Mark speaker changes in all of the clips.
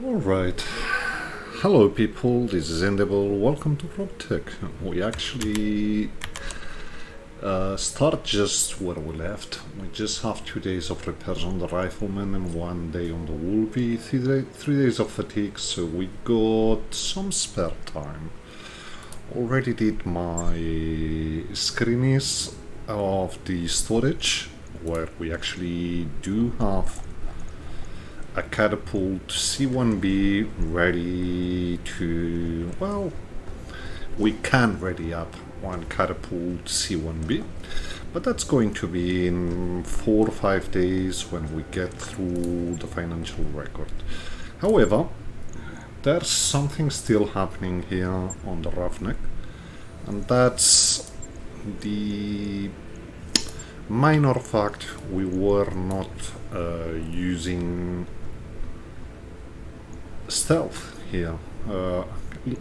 Speaker 1: Alright, hello people, this is Endeavor, welcome to Roguetech. We actually start just where we left. We just have 2 days of repairs on the rifleman and 1 day on the Wolvie, 3 days of fatigue, so we got some spare time. Already did my screenies of the storage, where we actually do have a catapult C1B ready to, well, we can ready up one catapult C1B, but that's going to be in 4 or 5 days when we get through the financial record. However, there's something still happening here on the Roughneck, and that's the minor fact we were not using stealth here,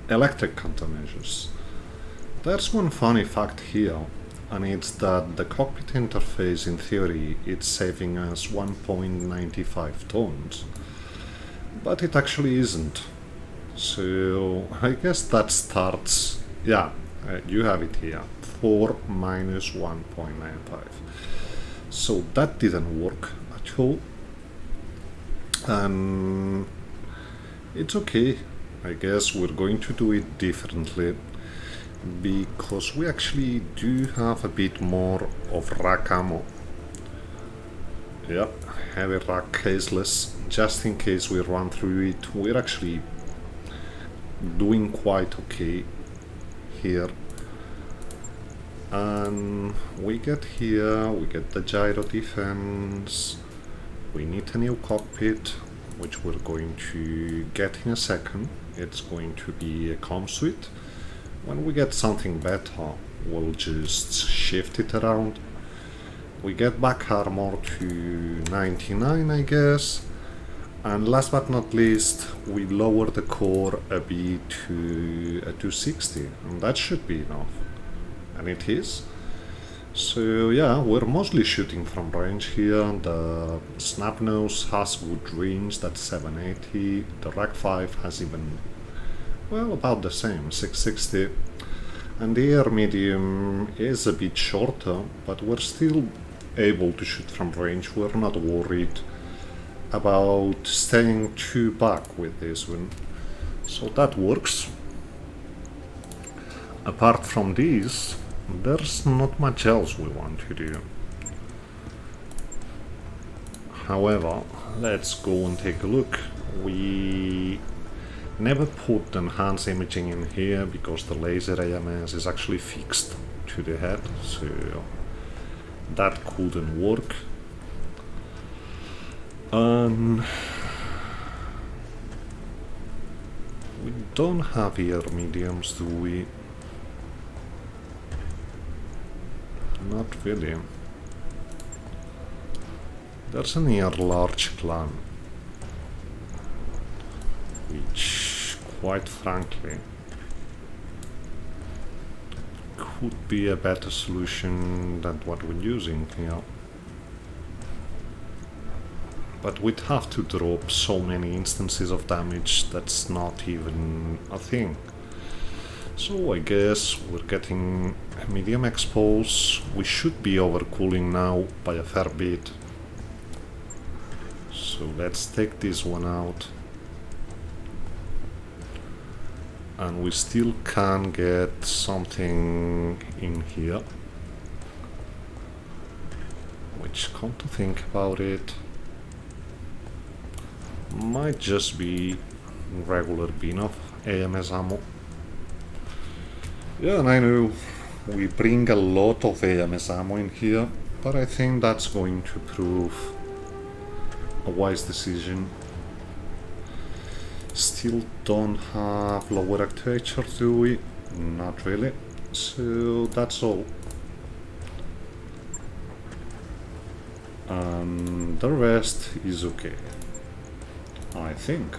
Speaker 1: electric countermeasures. There's one funny fact here, and it's that the cockpit interface in theory it's saving us 1.95 tons, but it actually isn't. So I guess that starts, yeah, you have it here, 4 minus 1.95. So that didn't work at all, and it's okay. I guess we're going to do it differently because we actually do have a bit more of rack ammo. Yeah, heavy rack caseless, just in case we run through it. We're actually doing quite okay here. And we get here, we get the gyro defense, we need a new cockpit, which we're going to get in a second. It's going to be a comm suite. When we get something better, we'll just shift it around. We get back armor to 99, I guess. And last but not least, we lower the core a bit to a 260, and that should be enough. And it is. So yeah, we're mostly shooting from range here. The Snapnose has good range, that's 780. The Rack 5 has even, well, about the same, 660. And the air medium is a bit shorter, but we're still able to shoot from range. We're not worried about staying too back with this one. So that works. Apart from these, there's not much else we want to do. However, let's go and take a look. We never put the enhanced imaging in here because the laser AMS is actually fixed to the head, so that couldn't work. We don't have air mediums, do we? Not really. There's an air large clan, which, quite frankly, could be a better solution than what we're using here. But we'd have to drop so many instances of damage that's not even a thing. So I guess we're getting a medium expose. We should be overcooling now by a fair bit. So let's take this one out. And we still can get something in here. Which, come to think about it, might just be regular bin of AMS ammo. Yeah, and I know we bring a lot of AMS ammo in here, but I think that's going to prove a wise decision. Still don't have lower actuator, do we? Not really. So that's all. And the rest is okay, I think.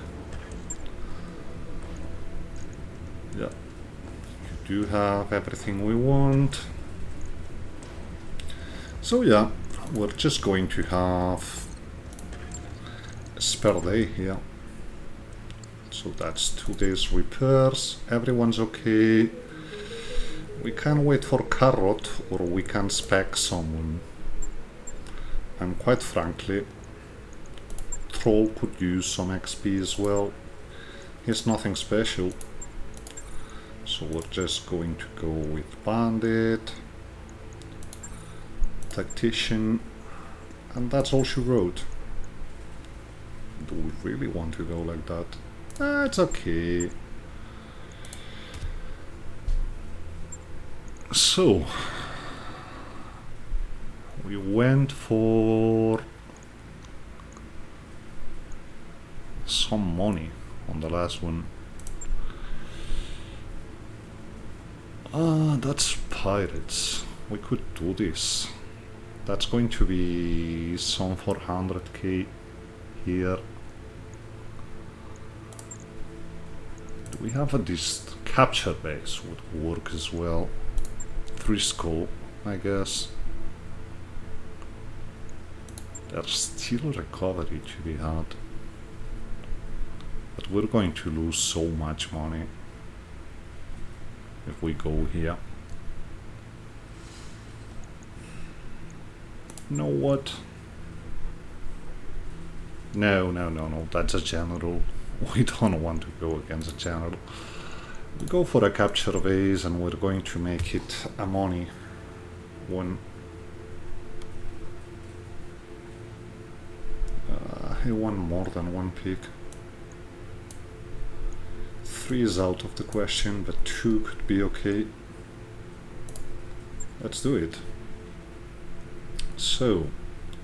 Speaker 1: Yeah. Do have everything we want. So yeah, we're just going to have a spare day here. So that's 2 days repairs. Everyone's okay. We can wait for Carrot, or we can spec someone. And quite frankly, Troll could use some XP as well. He's nothing special. So we're just going to go with Bandit, Tactician, and that's all she wrote. Do we really want to go like that? It's okay. So, we went for some money on the last one. That's pirates. We could do this. That's going to be some 400k here. Do we have this capture base would work as well. 3 skull, I guess. There's still recovery to be had. But we're going to lose so much money if we go here. You know what? No, that's a general. We don't want to go against a general. We go for a capture base and we're going to make it a money one. He won more than one pick. 3 is out of the question, but 2 could be okay. Let's do it. So,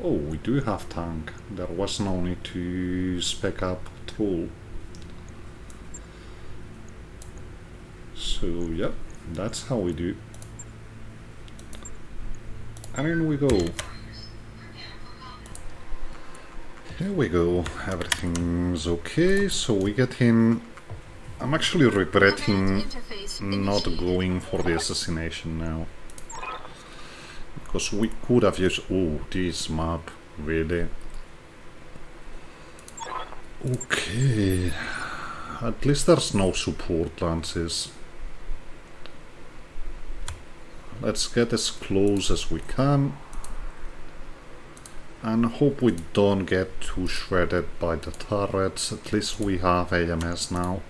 Speaker 1: oh, we do have tank. There was no need to spec up Troll. So, yep, that's how we do. And in we go. Here we go, everything's okay, so we get in. I'm actually regretting not going for the assassination now. Because we could have used... Oh, this map, really? Okay. At least there's no support lances. Let's get as close as we can. And hope we don't get too shredded by the turrets. At least we have AMS now.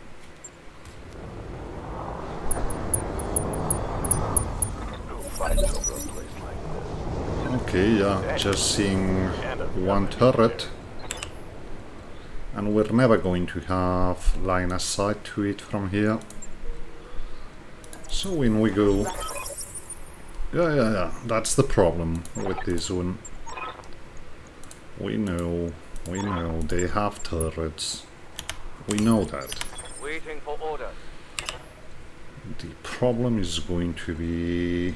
Speaker 1: Okay, yeah, just seeing one turret. And we're never going to have line of sight to it from here. So in we go. Yeah, that's the problem with this one. We know, they have turrets. We know that.
Speaker 2: Waiting for order.
Speaker 1: The problem is going to be...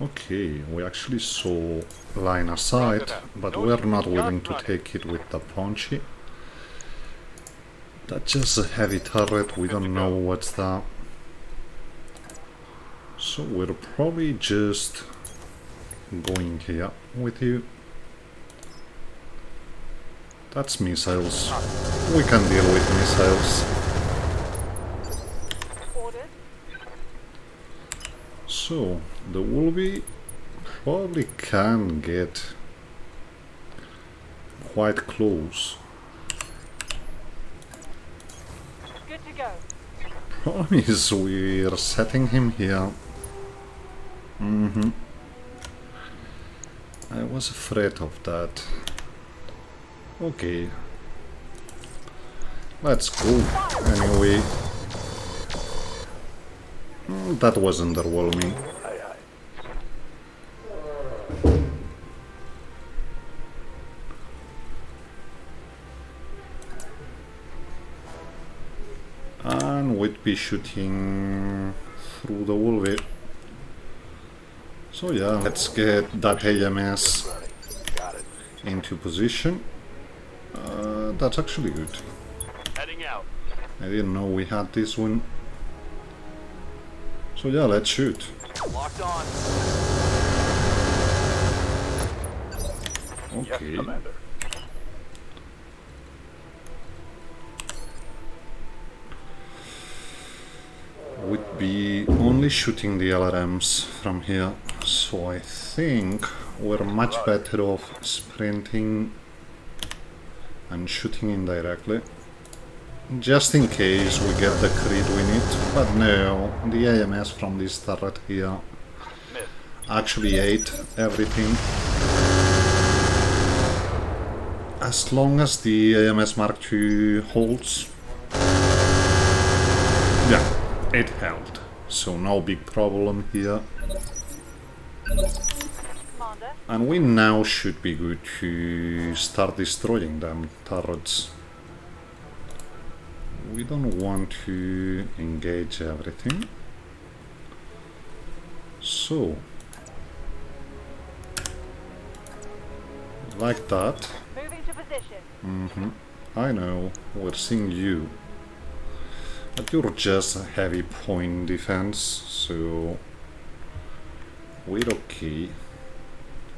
Speaker 1: Okay, we actually saw line of sight, but we're not willing to take it with the punchy. That's just a heavy turret, we don't know what's that. So we're probably just going here with you. That's missiles. We can deal with missiles. So, the Wolvie probably can get quite close.
Speaker 2: Good to go.
Speaker 1: Problem is we're setting him here. I was afraid of that. Okay. Let's go anyway. That was underwhelming. And we'd be shooting through the Wolvie. So yeah, let's get that AMS into position. That's actually good.
Speaker 2: Heading out.
Speaker 1: I didn't know we had this one. So yeah, let's shoot.
Speaker 2: Locked on.
Speaker 1: Okay.
Speaker 2: Yes, Commander.
Speaker 1: shooting the LRMs from here, so I think we're much better off sprinting and shooting indirectly, just in case we get the crit we need. But no, the AMS from this turret here actually ate everything. As long as the AMS Mark II holds, yeah, it held, so no big problem here.
Speaker 2: Commander.
Speaker 1: And we now should be good to start destroying them turrets. We don't want to engage everything, so like that.
Speaker 2: Moving to position.
Speaker 1: I know, we're seeing you, but you're just a heavy point defense, so we're okay.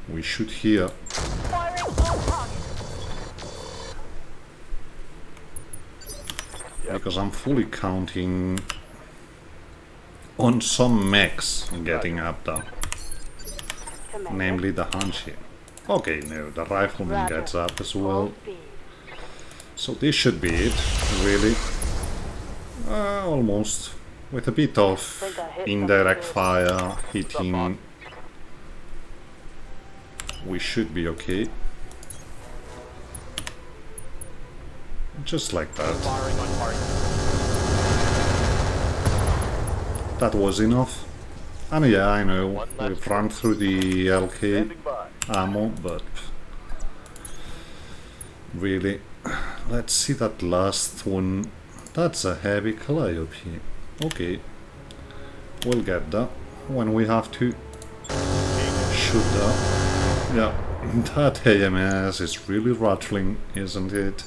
Speaker 1: We shoot here.
Speaker 2: Firing on target.
Speaker 1: Because I'm fully counting on some mechs getting up there, namely the Hanshi. Okay, no, the rifleman gets up as well. So this should be it, really. Almost. With a bit of indirect fire hitting, we should be okay. Just like that.
Speaker 2: Firing on target.
Speaker 1: That was enough. And yeah, I know, we've run through the LK
Speaker 2: Standing by.
Speaker 1: ammo, but really, let's see that last one. That's a heavy Calliope. Okay, we'll get that when we have to shoot that. Yeah, that AMS is really rattling, isn't it?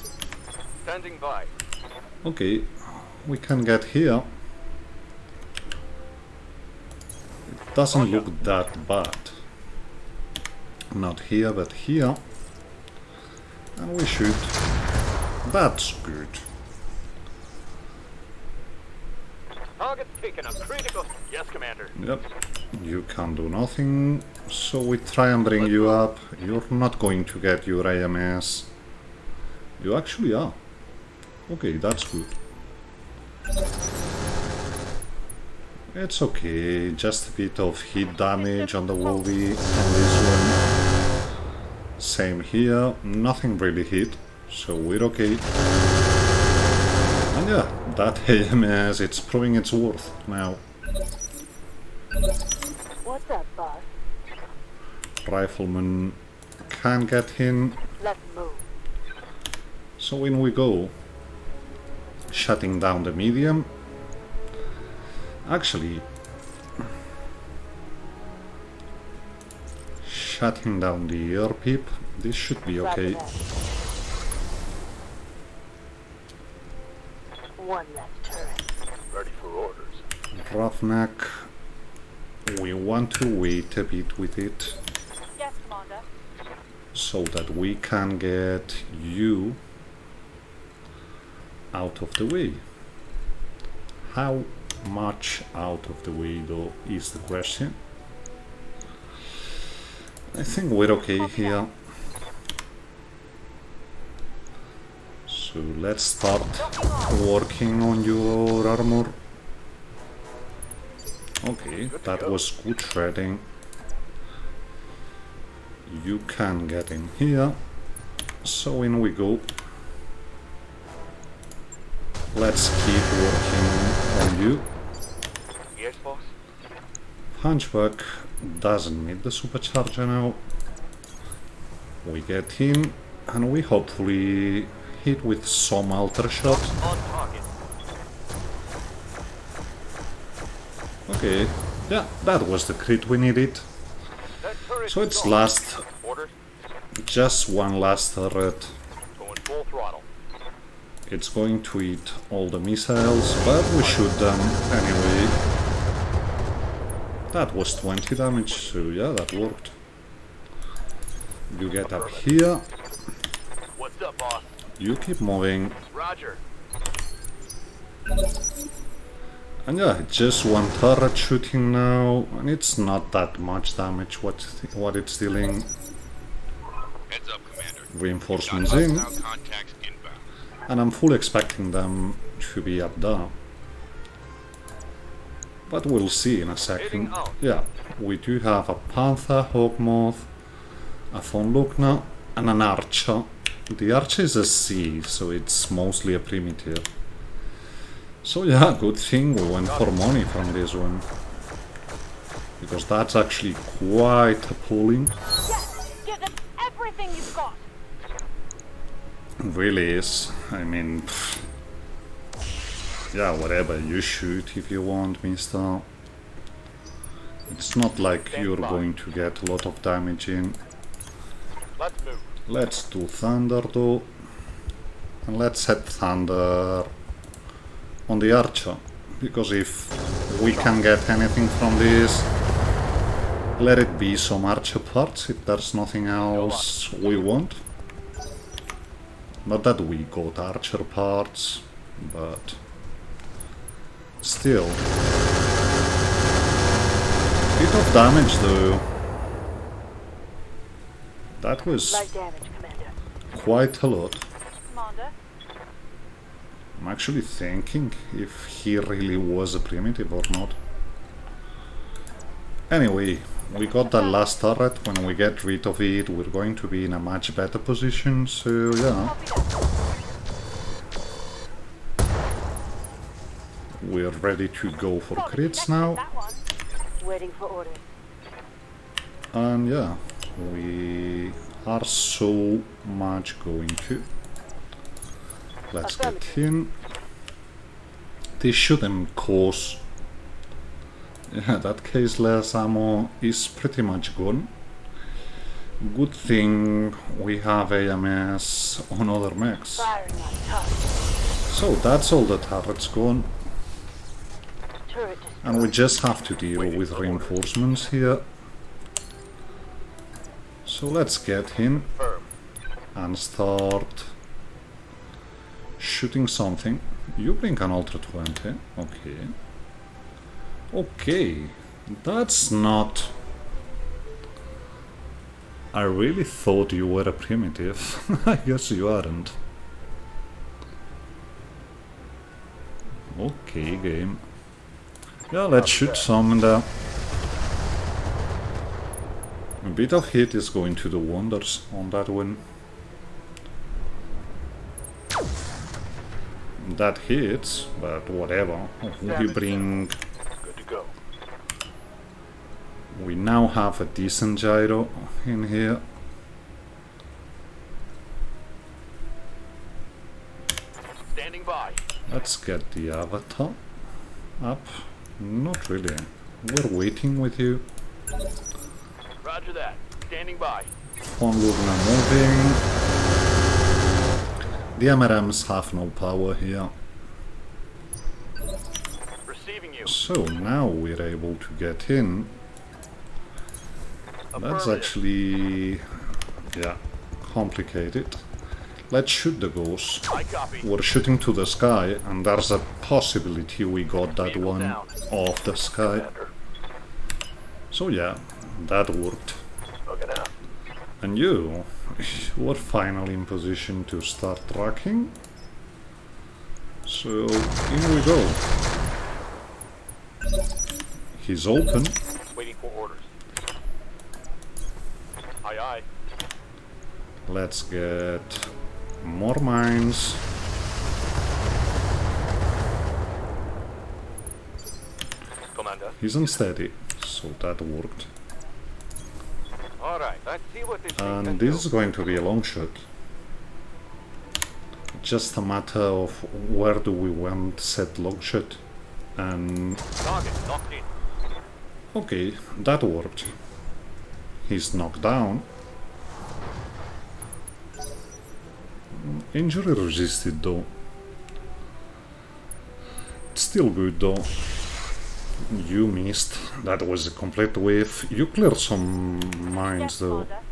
Speaker 2: Standing by.
Speaker 1: Okay, we can get here. It doesn't look that bad. Not here, but here. And we shoot. That's good.
Speaker 2: Target taken on critical. Yes, Commander.
Speaker 1: Yep. You can't do nothing. So we try and bring you up. You're not going to get your AMS. You actually are. Okay, that's good. It's okay, just a bit of hit damage on the Wolvie on this one. Same here, nothing really hit, so we're okay. And yeah, that AMS, it's proving its worth now.
Speaker 2: What's up, boss?
Speaker 1: Rifleman can get in,
Speaker 2: Let's move.
Speaker 1: so in we go. Shutting down the medium. Actually, shutting down the air peep, this should be okay.
Speaker 2: One left turret. Ready for orders.
Speaker 1: Roughneck, we want to wait a bit with it,
Speaker 2: Yes, Commander.
Speaker 1: so that we can get you out of the way. How much out of the way though is the question. I think we're okay here. So let's start working on your armor. Okay, that was good shredding. You can get in here. So in we go. Let's keep working on you.
Speaker 2: Yes, boss.
Speaker 1: Hunchback doesn't need the supercharger now. We get in and we hopefully hit with some alter shot.
Speaker 2: On target.
Speaker 1: Okay, yeah, that was the crit we needed.
Speaker 2: That turret
Speaker 1: So it's
Speaker 2: is on.
Speaker 1: last,
Speaker 2: Orders.
Speaker 1: just one last turret.
Speaker 2: Going full throttle.
Speaker 1: It's going to eat all the missiles, but we shoot them anyway. That was 20 damage, so yeah, that worked. You get up here,
Speaker 2: What's up, boss?
Speaker 1: you keep moving,
Speaker 2: Roger.
Speaker 1: And yeah, just one turret shooting now, and it's not that much damage what it's dealing.
Speaker 3: Heads up, Commander.
Speaker 1: Reinforcements in,
Speaker 3: Contacts inbound.
Speaker 1: and I'm fully expecting them to be up there. But we'll see in a second. Yeah, we do have a Panther, Hawkmoth, a Von Lugner, and an Archer. The Archer is a C, so it's mostly a primitive. So yeah, good thing we went for money from this one. Because that's actually quite appalling.
Speaker 4: Yes, give them everything you've got.
Speaker 1: Really is. I mean, yeah, whatever, you shoot if you want, mister. It's not like you're going to get a lot of damage in.
Speaker 2: Let's move.
Speaker 1: Let's do Thunder though. And let's set Thunder on the Archer. Because if we can get anything from this, let it be some Archer parts if there's nothing else we want. Not that we got Archer parts, but still. Bit of damage though. That was
Speaker 4: Light damage, Commander.
Speaker 1: quite a lot.
Speaker 4: Commander,
Speaker 1: I'm actually thinking if he really was a primitive or not. Anyway, we got that last turret. When we get rid of it, we're going to be in a much better position, so yeah.
Speaker 4: copy that.
Speaker 1: We're ready to go for
Speaker 4: Got
Speaker 1: crits
Speaker 4: the
Speaker 1: now.
Speaker 4: that one. Waiting for orders.
Speaker 1: And yeah, we are so much going to. Let's get in. This shouldn't cause. Yeah, that caseless ammo is pretty much gone. Good thing we have AMS on other mechs.
Speaker 4: Firing on target.
Speaker 1: So that's all the turrets gone.
Speaker 4: Turret
Speaker 1: And we just have to deal with reinforcements here. So let's get in
Speaker 2: Firm.
Speaker 1: and start shooting something. You bring an Ultra 20, okay. Okay, that's not... I really thought you were a primitive. I guess you aren't. Okay, game. Yeah, let's shoot some in there. A bit of hit is going to do wonders on that one. That hits, but whatever. We bring...
Speaker 2: Good to go.
Speaker 1: We now have a decent gyro in here.
Speaker 2: Standing by.
Speaker 1: Let's get the avatar up. Not really. We're waiting with you.
Speaker 2: Roger that. Standing by.
Speaker 1: Von Lugner moving. The MRMs have no power here.
Speaker 2: Receiving you.
Speaker 1: So now we're able to get in. That's
Speaker 2: Affirmative.
Speaker 1: actually, yeah, complicated. Let's shoot the ghost.
Speaker 2: I copy.
Speaker 1: We're shooting to the sky, and there's a possibility we got that
Speaker 2: Vehicle
Speaker 1: one
Speaker 2: down.
Speaker 1: off the sky.
Speaker 2: Commander.
Speaker 1: So yeah, that worked.
Speaker 2: Looking out.
Speaker 1: And you were finally in position to start tracking. So in we go. He's open.
Speaker 2: Waiting for orders. Aye, aye.
Speaker 1: Let's get more mines.
Speaker 2: Commander.
Speaker 1: He's unsteady, so that worked.
Speaker 2: All right. Let's see what this thing can
Speaker 1: And
Speaker 2: do.
Speaker 1: this is going to be a long shot. Just a matter of where do we want set long shot. And
Speaker 2: Target locked in.
Speaker 1: okay, that worked. He's knocked down. Injury resisted though. Still good though. You missed. That was a complete whiff. You cleared some mines
Speaker 4: Yes,
Speaker 1: though.
Speaker 4: Commander.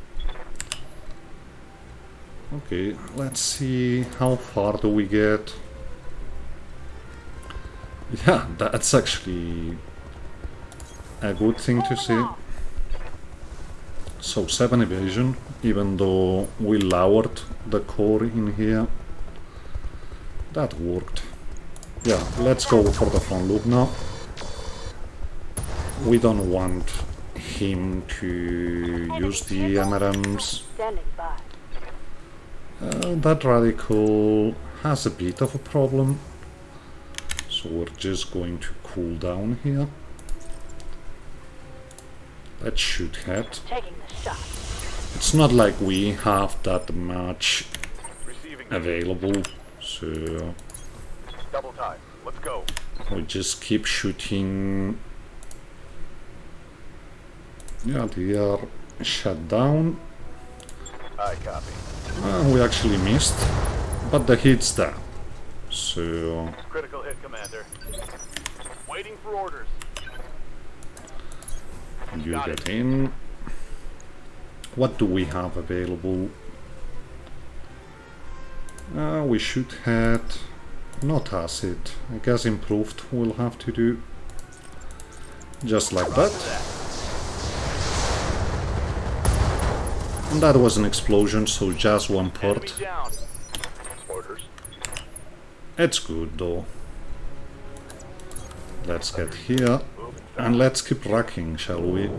Speaker 1: Okay, let's see how far do we get. Yeah, that's actually a good thing to see. So 7 evasion, even though we lowered the core in here. That worked. Yeah, let's go for the front loop now. We don't want him to use the MRMs.
Speaker 4: Standing by.
Speaker 1: That radical has a bit of a problem. So we're just going to cool down here. Let's shoot head.
Speaker 4: Taking the shot.
Speaker 1: It's not like we have that much
Speaker 2: Receiving.
Speaker 1: available, so
Speaker 2: Double time. Let's go.
Speaker 1: we just keep shooting. Yeah, they are shut down.
Speaker 2: I copy.
Speaker 1: We actually missed, but the hit's there. So
Speaker 2: Critical hit, Commander. Waiting for orders.
Speaker 1: you get in. What do we have available? We should head. Not acid. I guess improved we'll have to do. Just like that. And that was an explosion, so just one
Speaker 2: Enemy
Speaker 1: part.
Speaker 2: down. Orders.
Speaker 1: It's good though. Let's get here. And let's keep racking, shall we?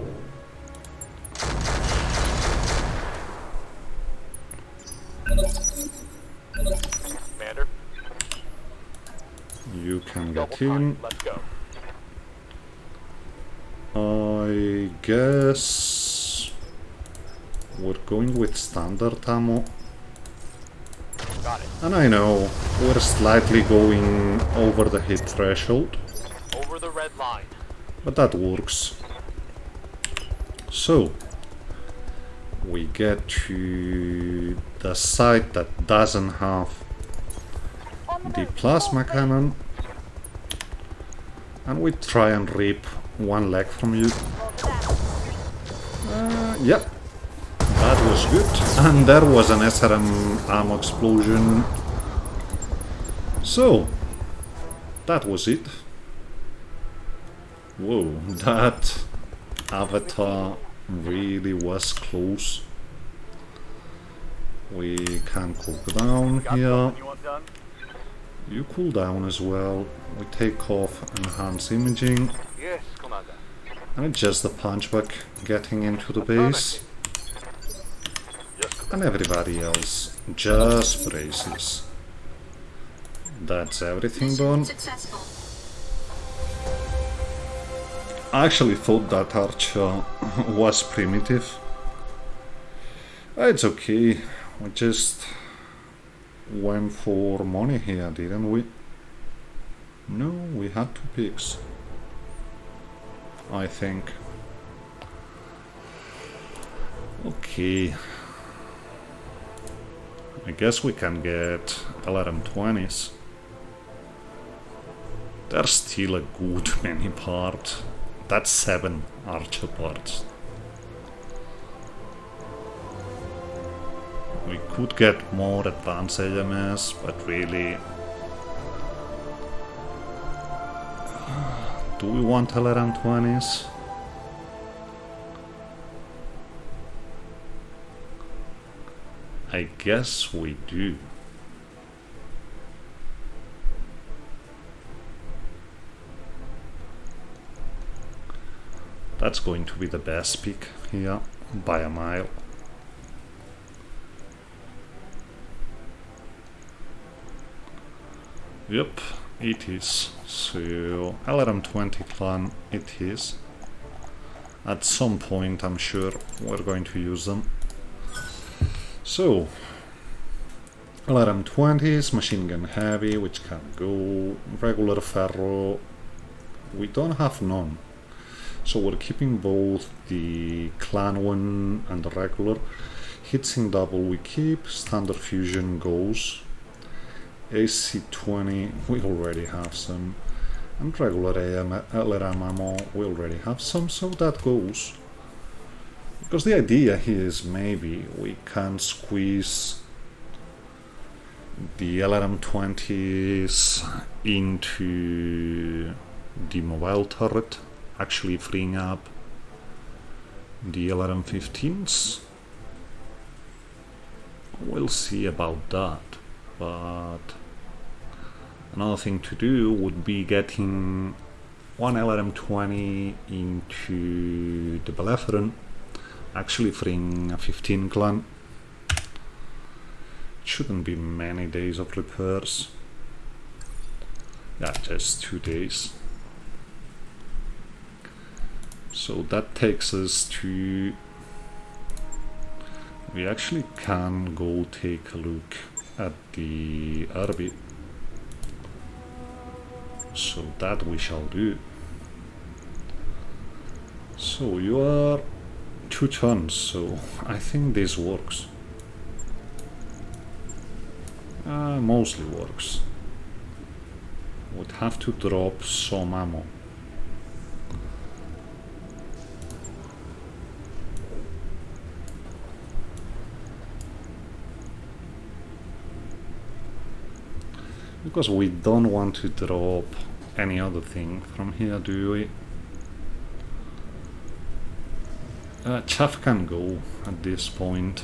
Speaker 2: Commander.
Speaker 1: You can
Speaker 2: Double
Speaker 1: get
Speaker 2: time.
Speaker 1: in.
Speaker 2: Let's go.
Speaker 1: I guess we're going with standard ammo.
Speaker 2: Got it.
Speaker 1: And I know we're slightly going over the hit threshold,
Speaker 2: Over the red line.
Speaker 1: but that works. So we get to the site that doesn't have the plasma cannon, and we try and rip one leg from you. Yep, that was good. And there was an SRM ammo explosion. So that was it. Whoa, that avatar really was close. We can cool down
Speaker 2: Got
Speaker 1: here.
Speaker 2: something you want done?
Speaker 1: You cool down as well. We take off enhanced imaging.
Speaker 2: Yes, Commander.
Speaker 1: And it's just the punchback getting into the base.
Speaker 2: Yes, Commander.
Speaker 1: And everybody else just braces. That's everything done.
Speaker 5: Successful.
Speaker 1: I actually thought that archer was primitive. It's okay. We just went for money here, didn't we? No, we had 2 picks, I think. Okay. I guess we can get LRM-20s. There's still a good many parts. That's 7 archer parts. We could get more advanced AMS, but really... Do we want LRM-20s? I guess we do. That's going to be the best pick here, by a mile. Yep, it is. So, LRM-20 clan it is. At some point, I'm sure we're going to use them. So, LRM-20s, machine gun heavy, which can go, regular ferro. We don't have none. So we're keeping both the clan one and the regular. Hitsing double we keep, standard fusion goes. AC-20 we already have some. And regular LRM ammo we already have some, so that goes. Because the idea here is maybe we can squeeze the LRM-20s into the mobile turret, actually freeing up the LRM-15s. We'll see about that, but another thing to do would be getting one LRM-20 into the Bellerophon, actually freeing a 15 clan. Shouldn't be many days of repairs. Yeah, just 2 days. So that takes us to... we actually can go take a look at the RB. So that we shall do. So you are 2 tons, so I think this works. Mostly works. Would have to drop some ammo. Because we don't want to drop any other thing from here, do we? Chaff can go at this point.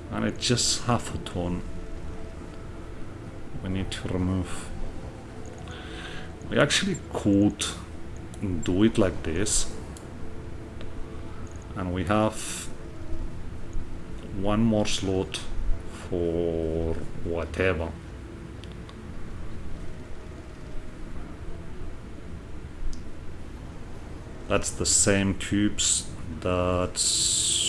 Speaker 1: And it's just half a ton we need to remove. We actually could do it like this, and we have one more slot for whatever. That's the same tubes, that's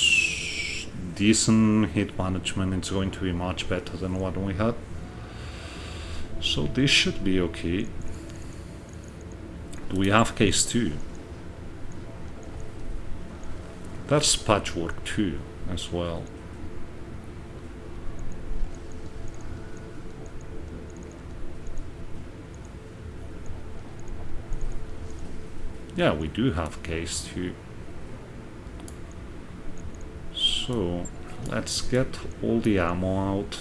Speaker 1: decent hit management. It's going to be much better than what we had. So this should be okay. Do we have case 2? That's patchwork 2 as well. Yeah, we do have case 2. So let's get all the ammo out.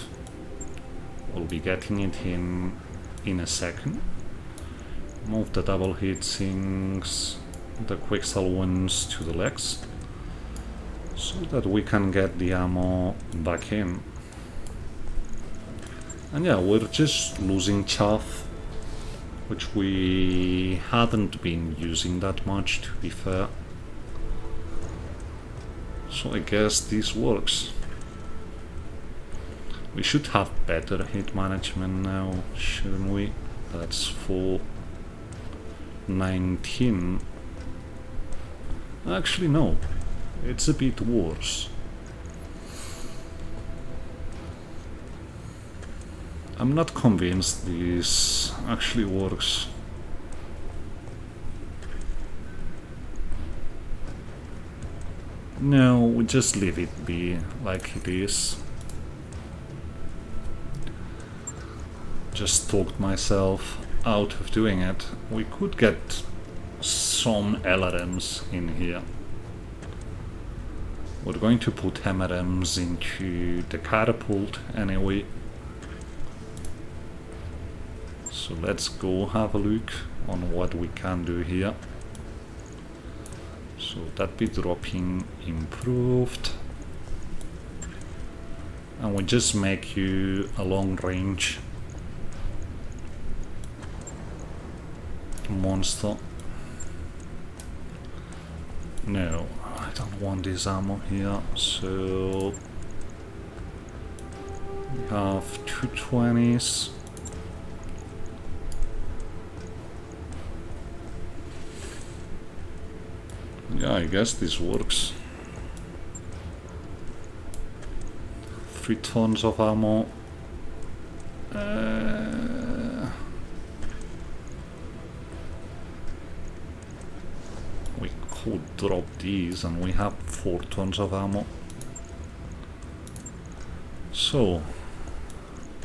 Speaker 1: We'll be getting it in a second. Move the double heat sinks, the quicksell ones to the legs, so that we can get the ammo back in. And yeah, we're just losing chaff, which we hadn't been using that much, to be fair. So I guess this works. We should have better hit management now, shouldn't we? That's for 19. Actually no, it's a bit worse. I'm not convinced this actually works. No, we just leave it be like it is. Just talked myself out of doing it. We could get some LRMs in here. We're going to put MRMs into the catapult anyway. So let's go have a look on what we can do here. So that be dropping improved. And we just make you a long range monster. No, I don't want this ammo here, so we have 220s. Yeah, I guess this works. 3 tons of ammo. We could drop these and we have 4 tons of ammo. So,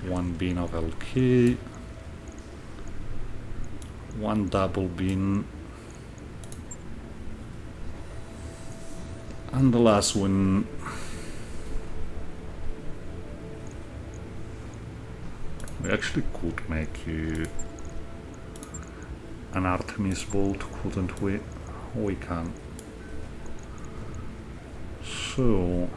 Speaker 1: 1 bin of LK, 1 double bin, and the last one We actually could make you an Artemis bolt, couldn't we? We can. So.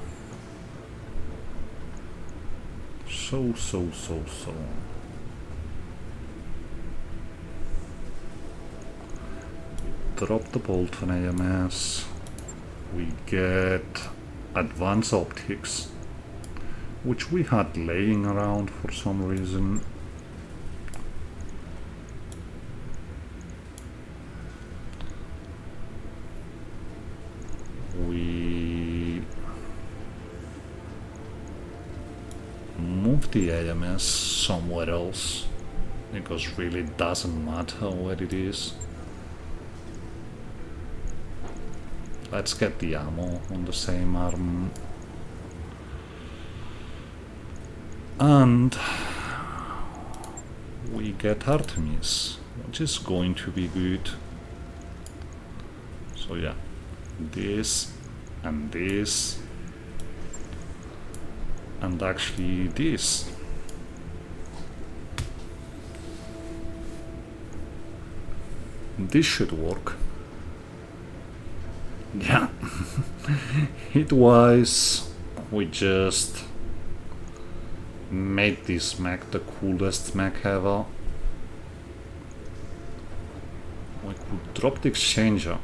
Speaker 1: Drop the bolt on AMS. We get advanced optics, which we had laying around for some reason. We move the AMS somewhere else, because really it doesn't matter where it is. Let's get the ammo on the same arm. And we get Artemis, which is going to be good. So yeah, this and this, and actually this. This should work. Yeah. Hit-wise, we just made this mech the coolest mech ever. We could drop the exchanger.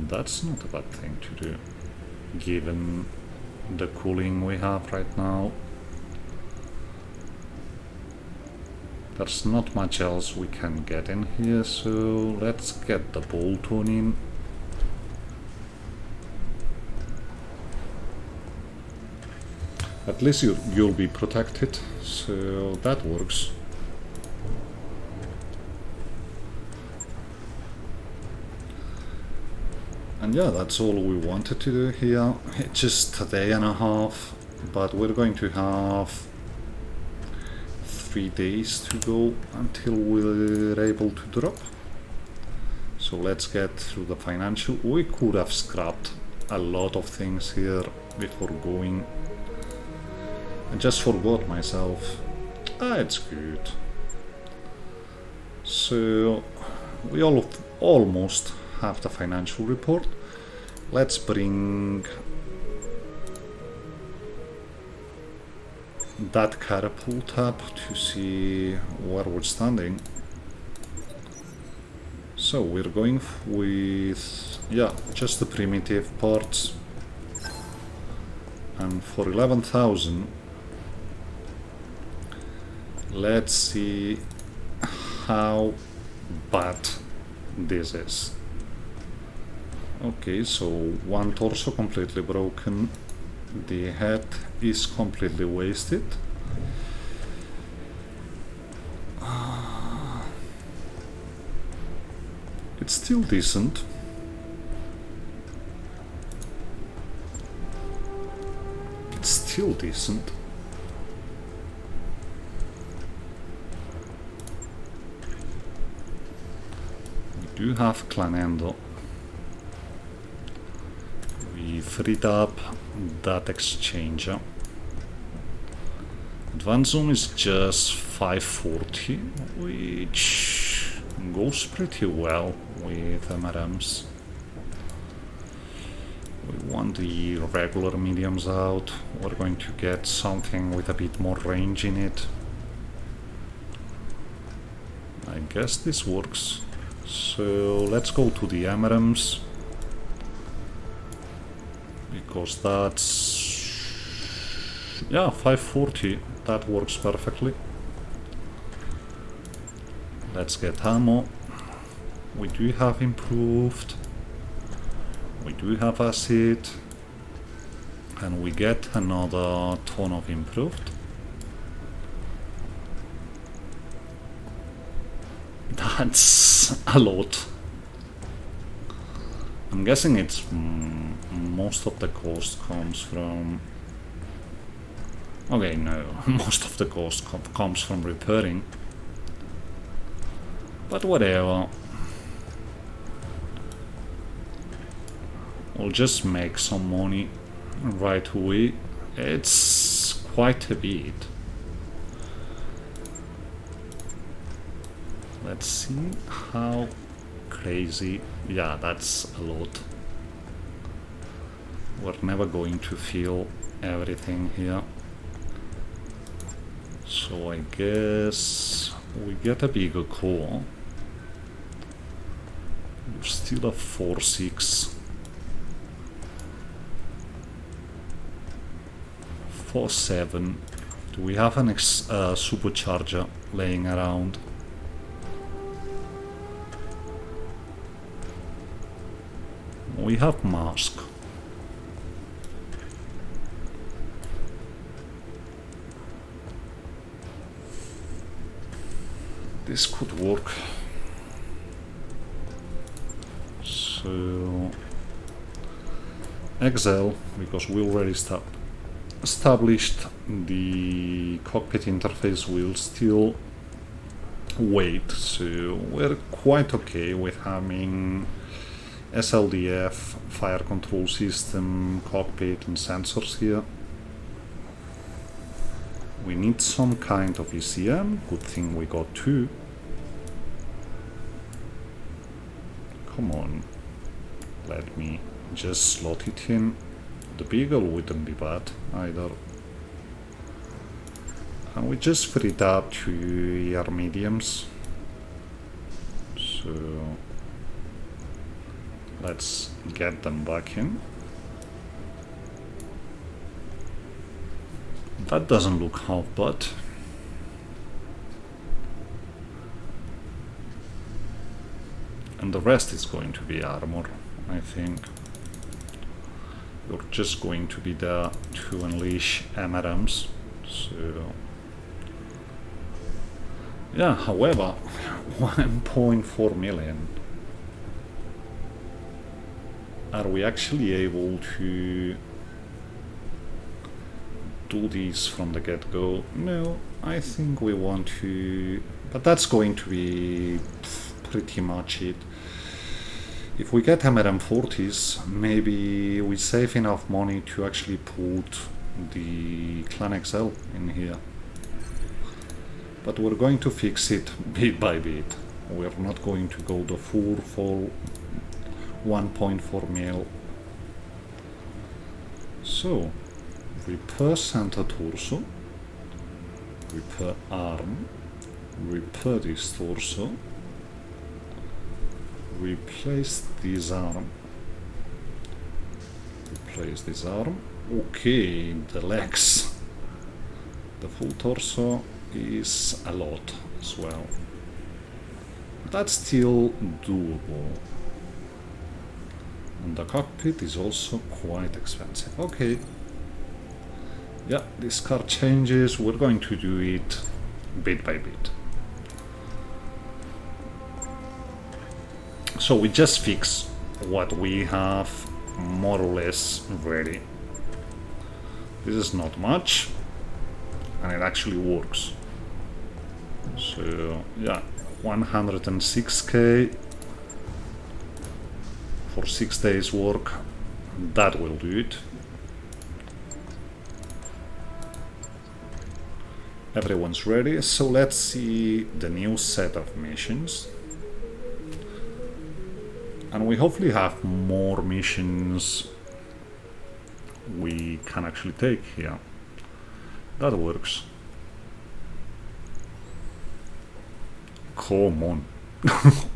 Speaker 1: That's not a bad thing to do, given the cooling we have right now. There's not much else we can get in here, so let's get the bolt-on in. At least you'll be protected, so that works. And yeah, that's all we wanted to do here. It's just a day and a half, but we're going to have 3 days to go until we're able to drop. So let's get through the financial. We could have scrapped a lot of things here before going. I just forgot myself. It's good. So we almost have the financial report. Let's bring that catapult up to see where we're standing. So we're going with, yeah, just the primitive parts. And for 11,000, let's see how bad this is. Okay, so one torso completely broken, the head is completely wasted. It's still decent. It's still decent. We do have Clanendo. We freed up that exchanger. Advanced zoom is just 540, which goes pretty well with MRMs. We want the regular mediums out. We're going to get something with a bit more range in it. I guess this works. So let's go to the MRMs, because that's, yeah, 540, that works perfectly. Let's get ammo. We do have improved, we do have acid, and we get another ton of improved. That's a lot. I'm guessing it's most of the cost comes from... Okay, no, most of the cost comes from repairing. But whatever. We'll just make some money right away. It's quite a bit. Let's see how crazy. Yeah, that's a lot. We're never going to feel everything here. So I guess we get a bigger core. We're still a 4.6. 4.7. Do we have an supercharger laying around? We have mask. This could work. So Excel, because we already established the cockpit interface, will still wait. So we're quite okay with having SLDF, fire control system, cockpit and sensors here. We need some kind of ECM. Good thing we got two. Come on, let me just slot it in. The beagle wouldn't be bad either. And we just freed up two air mediums. So let's get them back in. That doesn't look half bad. And the rest is going to be armor, I think. You're just going to be there to unleash MRMs. So yeah, however, 1.4 million. Are we actually able to do this from the get-go? No, I think we want to, but that's going to be pretty much it. If we get MRM40s, maybe we save enough money to actually put the Clan XL in here. But we're going to fix it bit by bit. We're not going to go the full 1.4 mil. So repair center torso, repair arm, repair this torso, replace this arm, replace this arm. Okay, the legs, the full torso is a lot as well. That's still doable. And the cockpit is also quite expensive. Okay. Yeah, this car changes. We're going to do it bit by bit. So we just fix what we have more or less ready. This is not much, and it actually works. So yeah, 106k for 6 days work. That will do it. Everyone's ready, so let's see the new set of missions. And we hopefully have more missions we can actually take here. That works. Come on.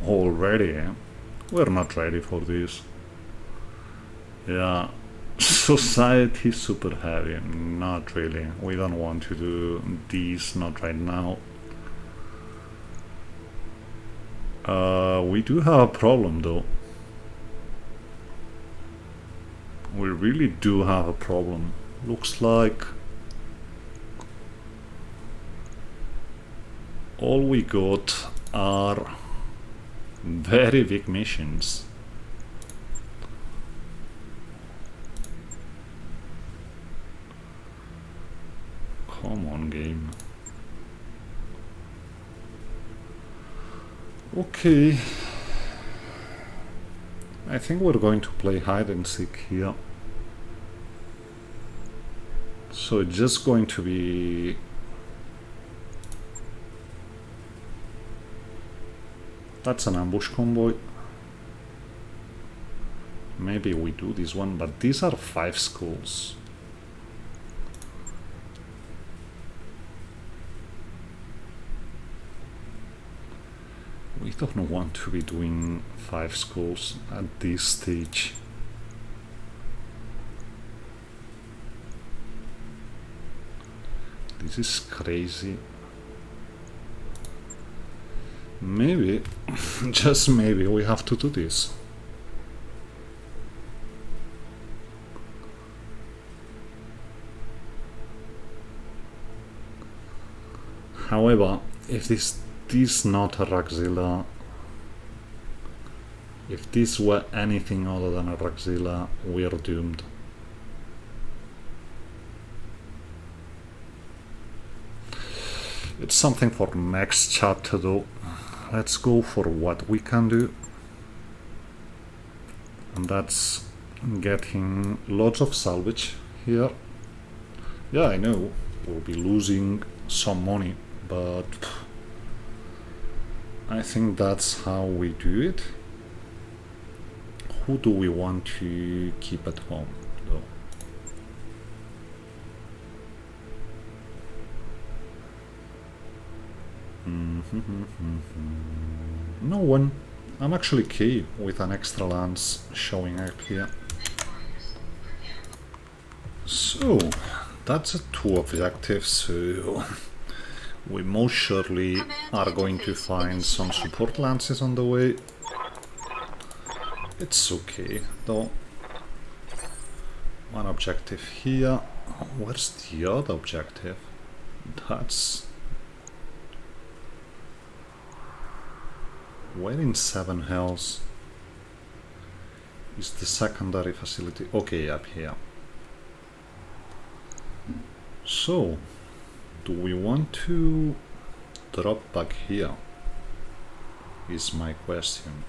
Speaker 1: Already, eh? We're not ready for this. Yeah. Society is super heavy. Not really. We don't want to do these, not right now. We do have a problem though. We really do have a problem. Looks like all we got are very big missions. Come on, game. Okay. I think we're going to play hide and seek here. So it's just going to be... That's an ambush convoy. Maybe we do this one, but these are 5 skulls. We don't want to be doing 5 skulls at this stage. This is crazy. Maybe, just maybe, we have to do this. However, if this is not a Roguezilla, if this were anything other than a Roguezilla, we are doomed. It's something for next chapter though. Let's go for what we can do. And that's getting lots of salvage here. Yeah, I know we'll be losing some money, but I think that's how we do it. Who do we want to keep at home though? No one. I'm actually key with an extra lance showing up here. So that's 2 objectives, so we most surely are going to find some support lances on the way. It's okay though. 1 objective here. Where's the other objective? That's... Where in 7 hells is the secondary facility? Okay, up here. So, do we want to drop back here? Is my question.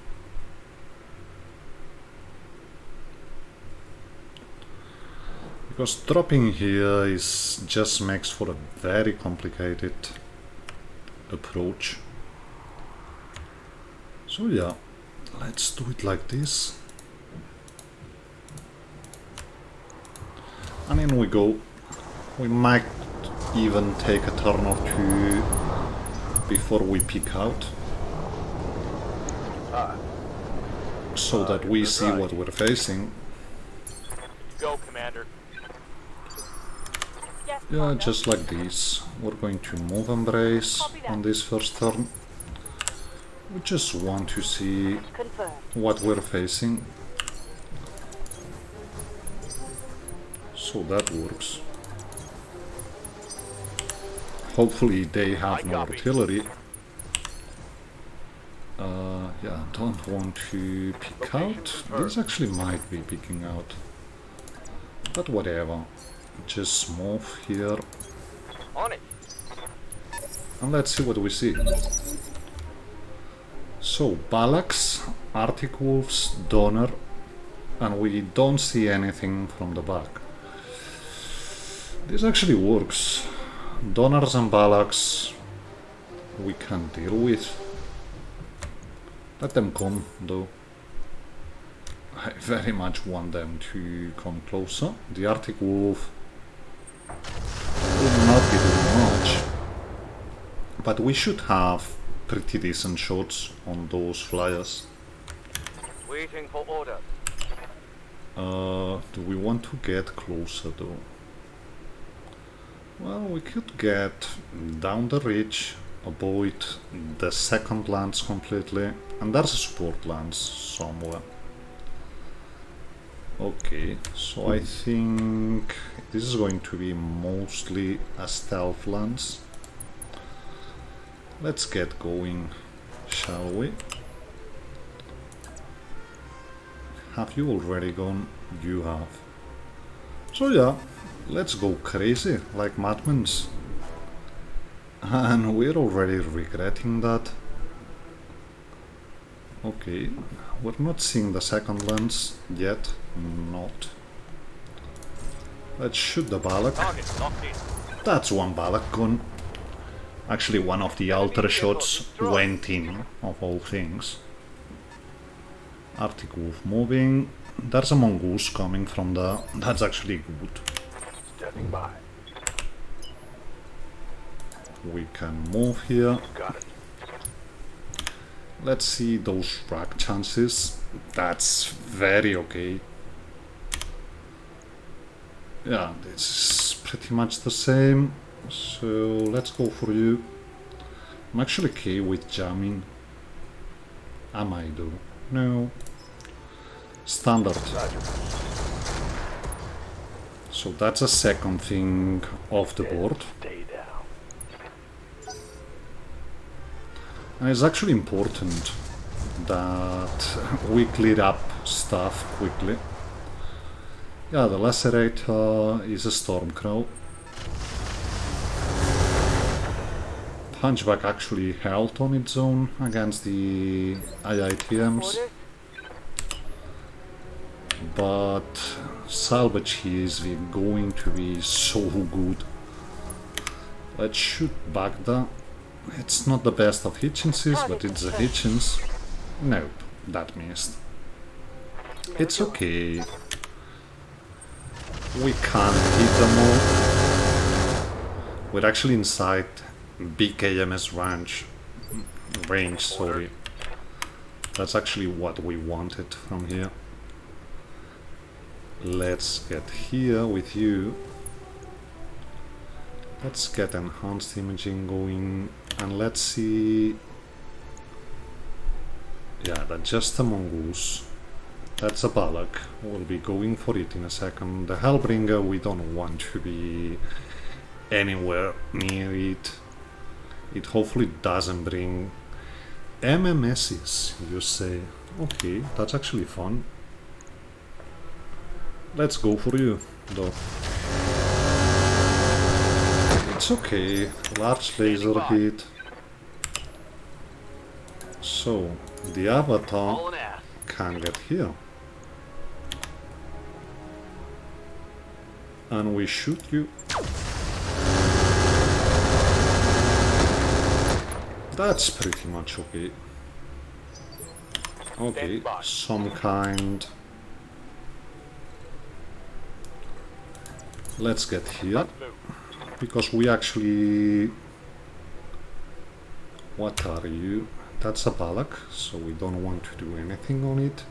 Speaker 1: Because dropping here is just makes for a very complicated approach. So yeah, let's do it like this. And in we go. We might even take a turn or 2 before we peek out. So that we see what we're facing.
Speaker 2: Go, Commander.
Speaker 4: Yes,
Speaker 1: Yeah,
Speaker 4: Commander.
Speaker 1: just like this. We're going to move Embrace on this first turn. We just want to see
Speaker 4: Confirmed.
Speaker 1: what we're facing. So that works. Hopefully they have no artillery. Yeah, don't want to pick out. This actually might be picking out. But whatever. Just move here.
Speaker 2: On it.
Speaker 1: And let's see what we see. So, Balax, Arctic Wolves, Donner, and we don't see anything from the back. This actually works. Donners and Balax we can deal with. Let them come though. I very much want them to come closer. The Arctic Wolf will not be doing much, but we should have pretty decent shots on those flyers.
Speaker 2: Waiting for order.
Speaker 1: Do we want to get closer though? Well, we could get down the ridge, avoid the second lance completely, and there's a support lance somewhere. Okay, so I think this is going to be mostly a stealth lance. Let's get going, shall we? Have you already gone? You have. So yeah, let's go crazy like madmen. And we're already regretting that. Okay, we're not seeing the second lens yet. Not. Let's shoot the Balak.
Speaker 2: Target locked in.
Speaker 1: That's one Balak gone. Actually, one of the altar shots went in, of all things. Arctic Wolf moving. There's a mongoose coming from there. That's actually good.
Speaker 2: Stepping by.
Speaker 1: We can move here.
Speaker 2: Got it.
Speaker 1: Let's see those rack chances. That's very okay. Yeah, this is pretty much the same. So let's go for you. I'm actually okay with jamming. Am I though? No. Standard.
Speaker 2: Roger.
Speaker 1: So that's a second thing off the board.
Speaker 2: Stay down.
Speaker 1: And it's actually important that we clear up stuff quickly. Yeah, the Lacerator is a Stormcrow. Punchback actually held on its own against the IITMs,
Speaker 4: Orders?
Speaker 1: but salvage is going to be so good. Let's shoot back there. It's not the best of Hitchinses, but it's a Hitchins. Nope, that missed. It's okay. We can't hit them all. We're actually inside big AMS range, sorry. That's actually what we wanted from here. Let's get here with you. Let's get enhanced imaging going, and let's see. Yeah, that's just a mongoose. That's a Balak. We'll be going for it in a second. The Hellbringer, we don't want to be anywhere near it. It hopefully doesn't bring MMSs, you say. Okay, that's actually fun. Let's go for you, though. It's okay. Large laser hit. So, the Avatar
Speaker 2: All an ass.
Speaker 1: can get here. And we shoot you. That's pretty much okay. Okay, some kind. Let's get here.
Speaker 2: Let's move.
Speaker 1: Because we actually... What are you? That's a Balak, so we don't want to do anything on it.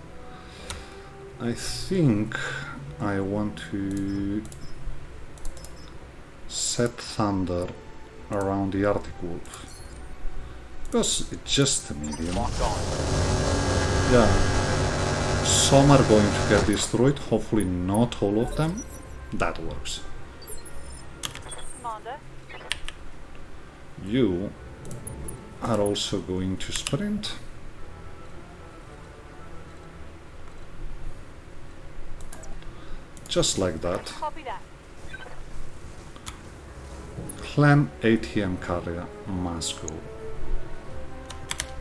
Speaker 1: I think I want to set Thunder around the Arctic Wolf. Because it's just a medium.
Speaker 2: Locked on.
Speaker 1: Yeah. Some are going to get destroyed, hopefully not all of them. That works.
Speaker 4: Commander?
Speaker 1: You are also going to sprint. Just like that.
Speaker 4: Copy that.
Speaker 1: Clan ATM carrier must go.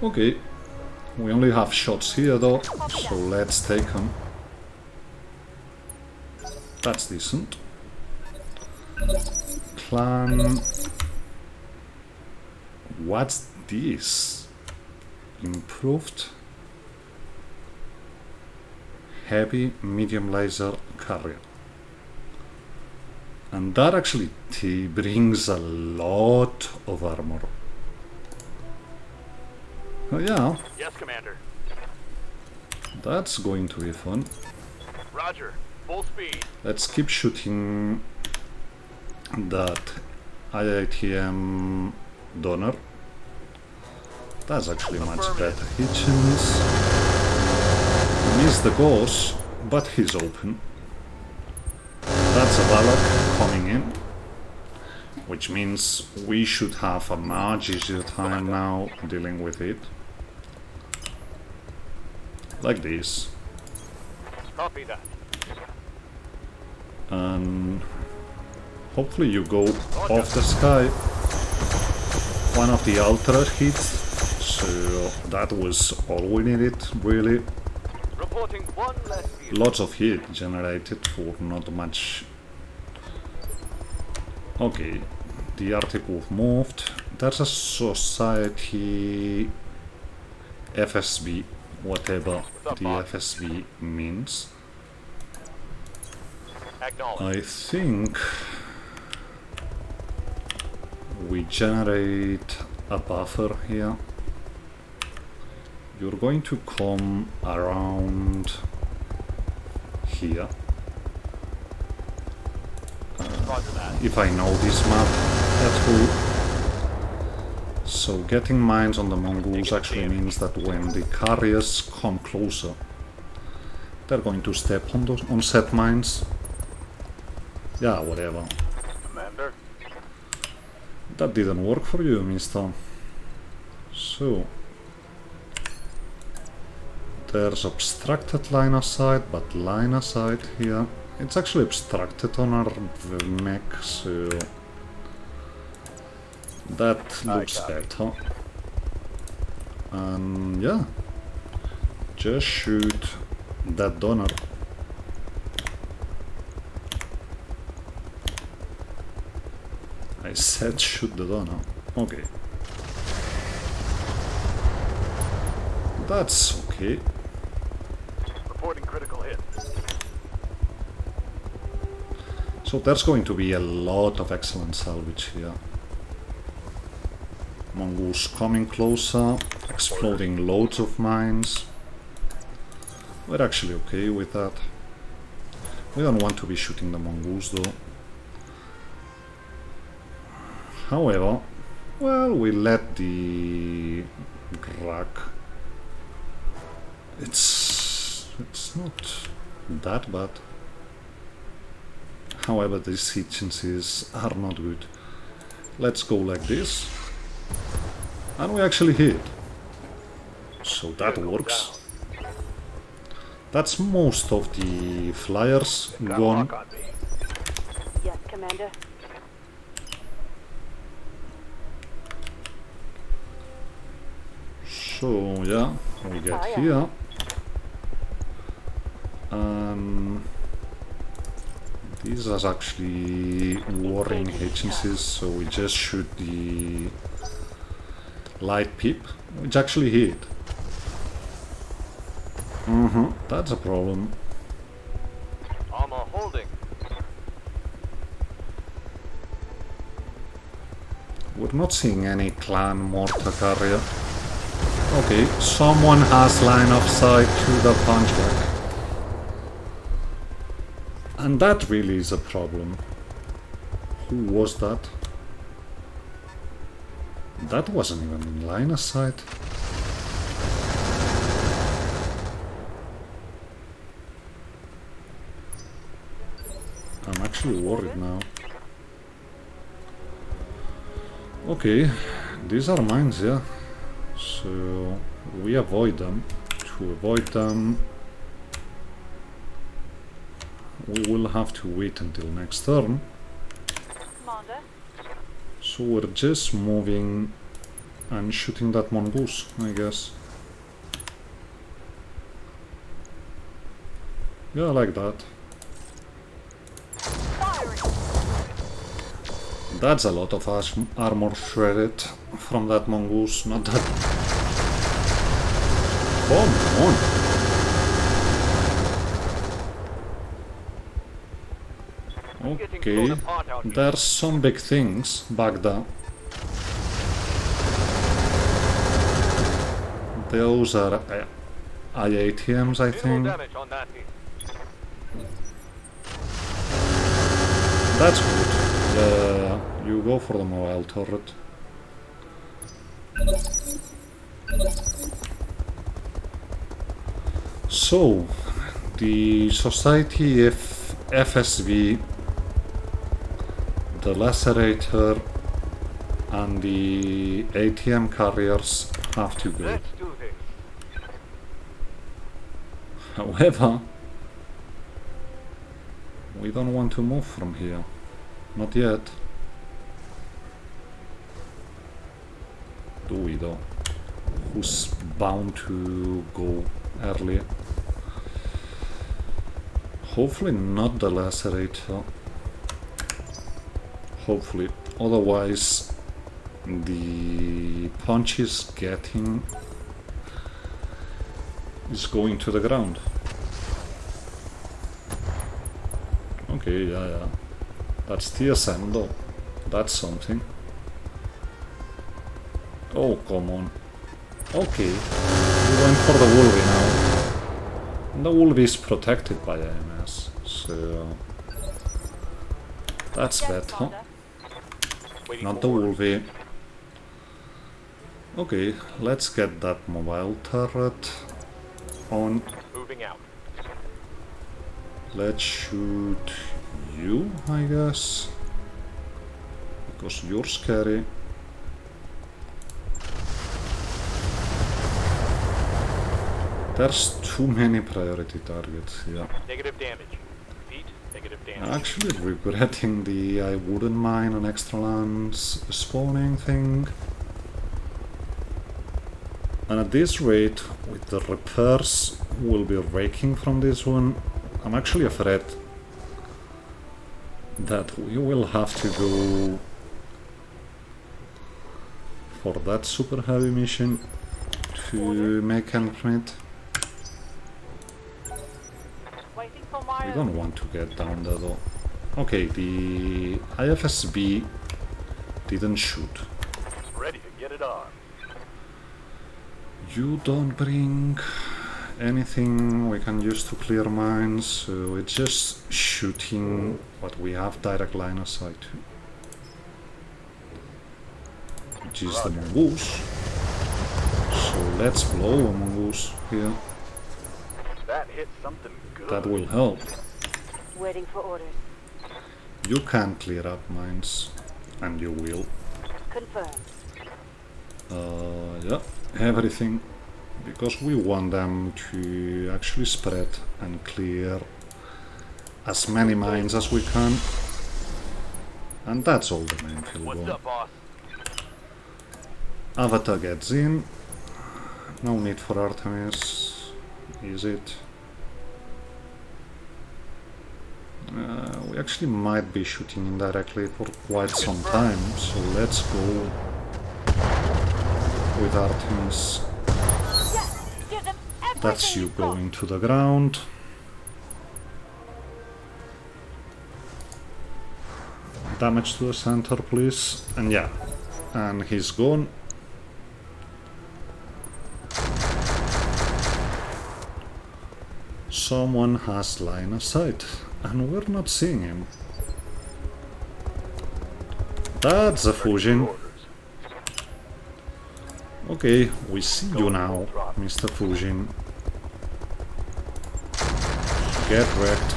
Speaker 1: Okay. We only have shots here though, so let's take them. That's decent. Clan... What's this? Improved heavy medium laser carrier. And that actually brings a lot of armor. Oh yeah,
Speaker 2: Yes, Commander.
Speaker 1: that's going to be fun.
Speaker 2: Roger. Full speed.
Speaker 1: Let's keep shooting that IITM donor. That's actually much better. Hitchens missed the ghost, but he's open. That's a Balak coming in, which means we should have a much easier time now dealing with it. Like this.
Speaker 2: Copy that.
Speaker 1: And hopefully you go off the sky. One of the ultra hits, so that was all we needed, really.
Speaker 2: Reporting one less vehicle.
Speaker 1: Lots of heat generated for not much Okay, the article moved. There's a society FSB, whatever
Speaker 2: up,
Speaker 1: the
Speaker 2: boss?
Speaker 1: FSB means.
Speaker 2: Acknowledge.
Speaker 1: I think we generate a buffer here. You're going to come around here.
Speaker 2: Roger that.
Speaker 1: If I know this map at all. So getting mines on the mongoose actually means that when the carriers come closer, they're going to step on those on set mines. Yeah, whatever.
Speaker 2: Commander.
Speaker 1: That didn't work for you, mister. So there's obstructed line of sight, but line of sight here. It's actually obstructed on our mech, so that looks better. And yeah, just shoot that donor. I said shoot the donor. Okay. That's okay.
Speaker 2: Reporting critical hit.
Speaker 1: So there's going to be a lot of excellent salvage here. Mongoose coming closer, exploding loads of mines. We're actually okay with that. We don't want to be shooting the mongoose though. However, well, we let the Grak. It's not that bad. However, these efficiencies are not good. Let's go like this. And we actually hit. So that works. That's most of the flyers gone.
Speaker 2: Lock on me.
Speaker 4: Yes, Commander.
Speaker 1: So yeah, we get here. These are actually warring agencies, so we just shoot the light peep, which actually hit. That's a problem.
Speaker 2: Armor holding.
Speaker 1: We're not seeing any clan mortar carrier. Okay, someone has line of sight to the punchback. And that really is a problem. Who was that? That wasn't even in line of sight. I'm actually worried now. Okay, these are mines, yeah. So we avoid them. To avoid them, we will have to wait until next turn.
Speaker 4: Commander.
Speaker 1: So we're just moving and shooting that mongoose, I guess. Yeah, like that. That's a lot of armor shredded from that mongoose, not that. Come on! Okay, there's some big things back there. Those are IATMs, I think.
Speaker 2: Damage on that.
Speaker 1: That's good. You go for the mobile turret. So, the Society FSV, the Lacerator, and the ATM carriers have to go.
Speaker 2: Let's do this.
Speaker 1: However, we don't want to move from here. Not yet. Do we though? Who's bound to go early? Hopefully not the Lacerator. hopefully. Otherwise, the punch is getting is going to the ground. Okay, yeah. That's TSM though. That's something. Oh, come on. Okay, we're going for the Wolvie now. And the Wolvie is protected by AMS, so that's better. Not the Wolvie. Okay, let's get that mobile turret on.
Speaker 2: Moving out.
Speaker 1: Let's shoot you, I guess, because you're scary. There's too many priority targets here.
Speaker 2: Negative damage. Repeat, negative damage.
Speaker 1: Actually regretting the I wouldn't mind an extra lance spawning thing. And at this rate, with the repairs we'll be raking from this one, I'm actually afraid that we will have to go for that super heavy mission to make ends meet.
Speaker 4: Waiting for my
Speaker 1: We don't want to get down there though. Okay, the IFSB didn't shoot.
Speaker 2: Ready to get it on.
Speaker 1: You don't bring anything we can use to clear mines, so it's just shooting what we have direct line of sight to. Which is the mongoose. So let's blow a mongoose here.
Speaker 2: That hit something good.
Speaker 1: That will help.
Speaker 4: waiting for orders.
Speaker 1: You can clear up mines, and you will.
Speaker 4: Confirmed.
Speaker 1: Yeah, everything, because we want them to actually spread and clear as many mines as we can, and that's all the main field
Speaker 2: What's
Speaker 1: goal.
Speaker 2: up, boss?
Speaker 1: Avatar gets in, no need for Artemis, is it? We actually might be shooting indirectly for quite some time, so let's go with Artemis.
Speaker 4: Yes! Give them everything
Speaker 1: That's you
Speaker 4: you've got.
Speaker 1: going to the ground. Damage to the center, please. And yeah, and he's gone. Someone has line of sight, and we're not seeing him. That's a fusion. Okay, we see you now, Mr. Fujin. Get wrecked.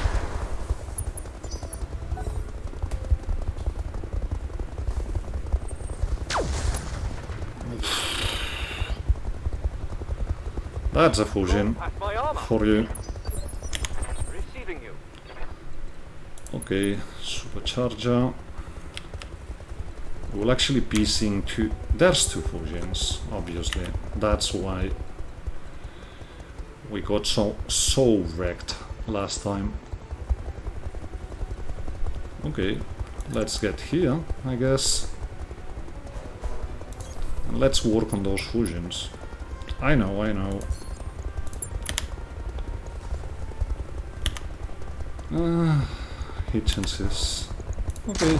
Speaker 1: That's a Fujin
Speaker 2: Pass my armor.
Speaker 1: for you.
Speaker 2: Receiving you.
Speaker 1: Okay, supercharger. We'll actually be seeing two. There's two Fusions, obviously. That's why we got so wrecked last time. Okay, let's get here, I guess. And let's work on those Fusions. I know. Hit chances. Okay.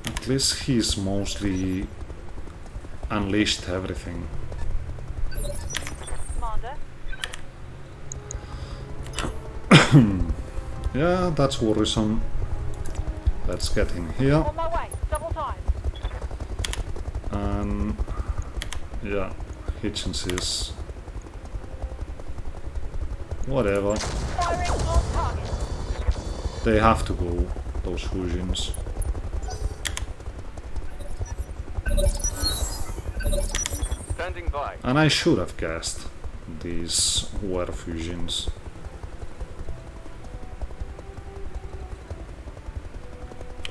Speaker 1: At least he's mostly unleashed everything.
Speaker 4: Commander,
Speaker 1: Yeah, that's worrisome. Let's get him here.
Speaker 4: on my way. Double time.
Speaker 1: And yeah, hit chances. Whatever.
Speaker 4: Firing on target.
Speaker 1: They have to go, those fusions.
Speaker 2: Standing by.
Speaker 1: And I should have guessed these were fusions.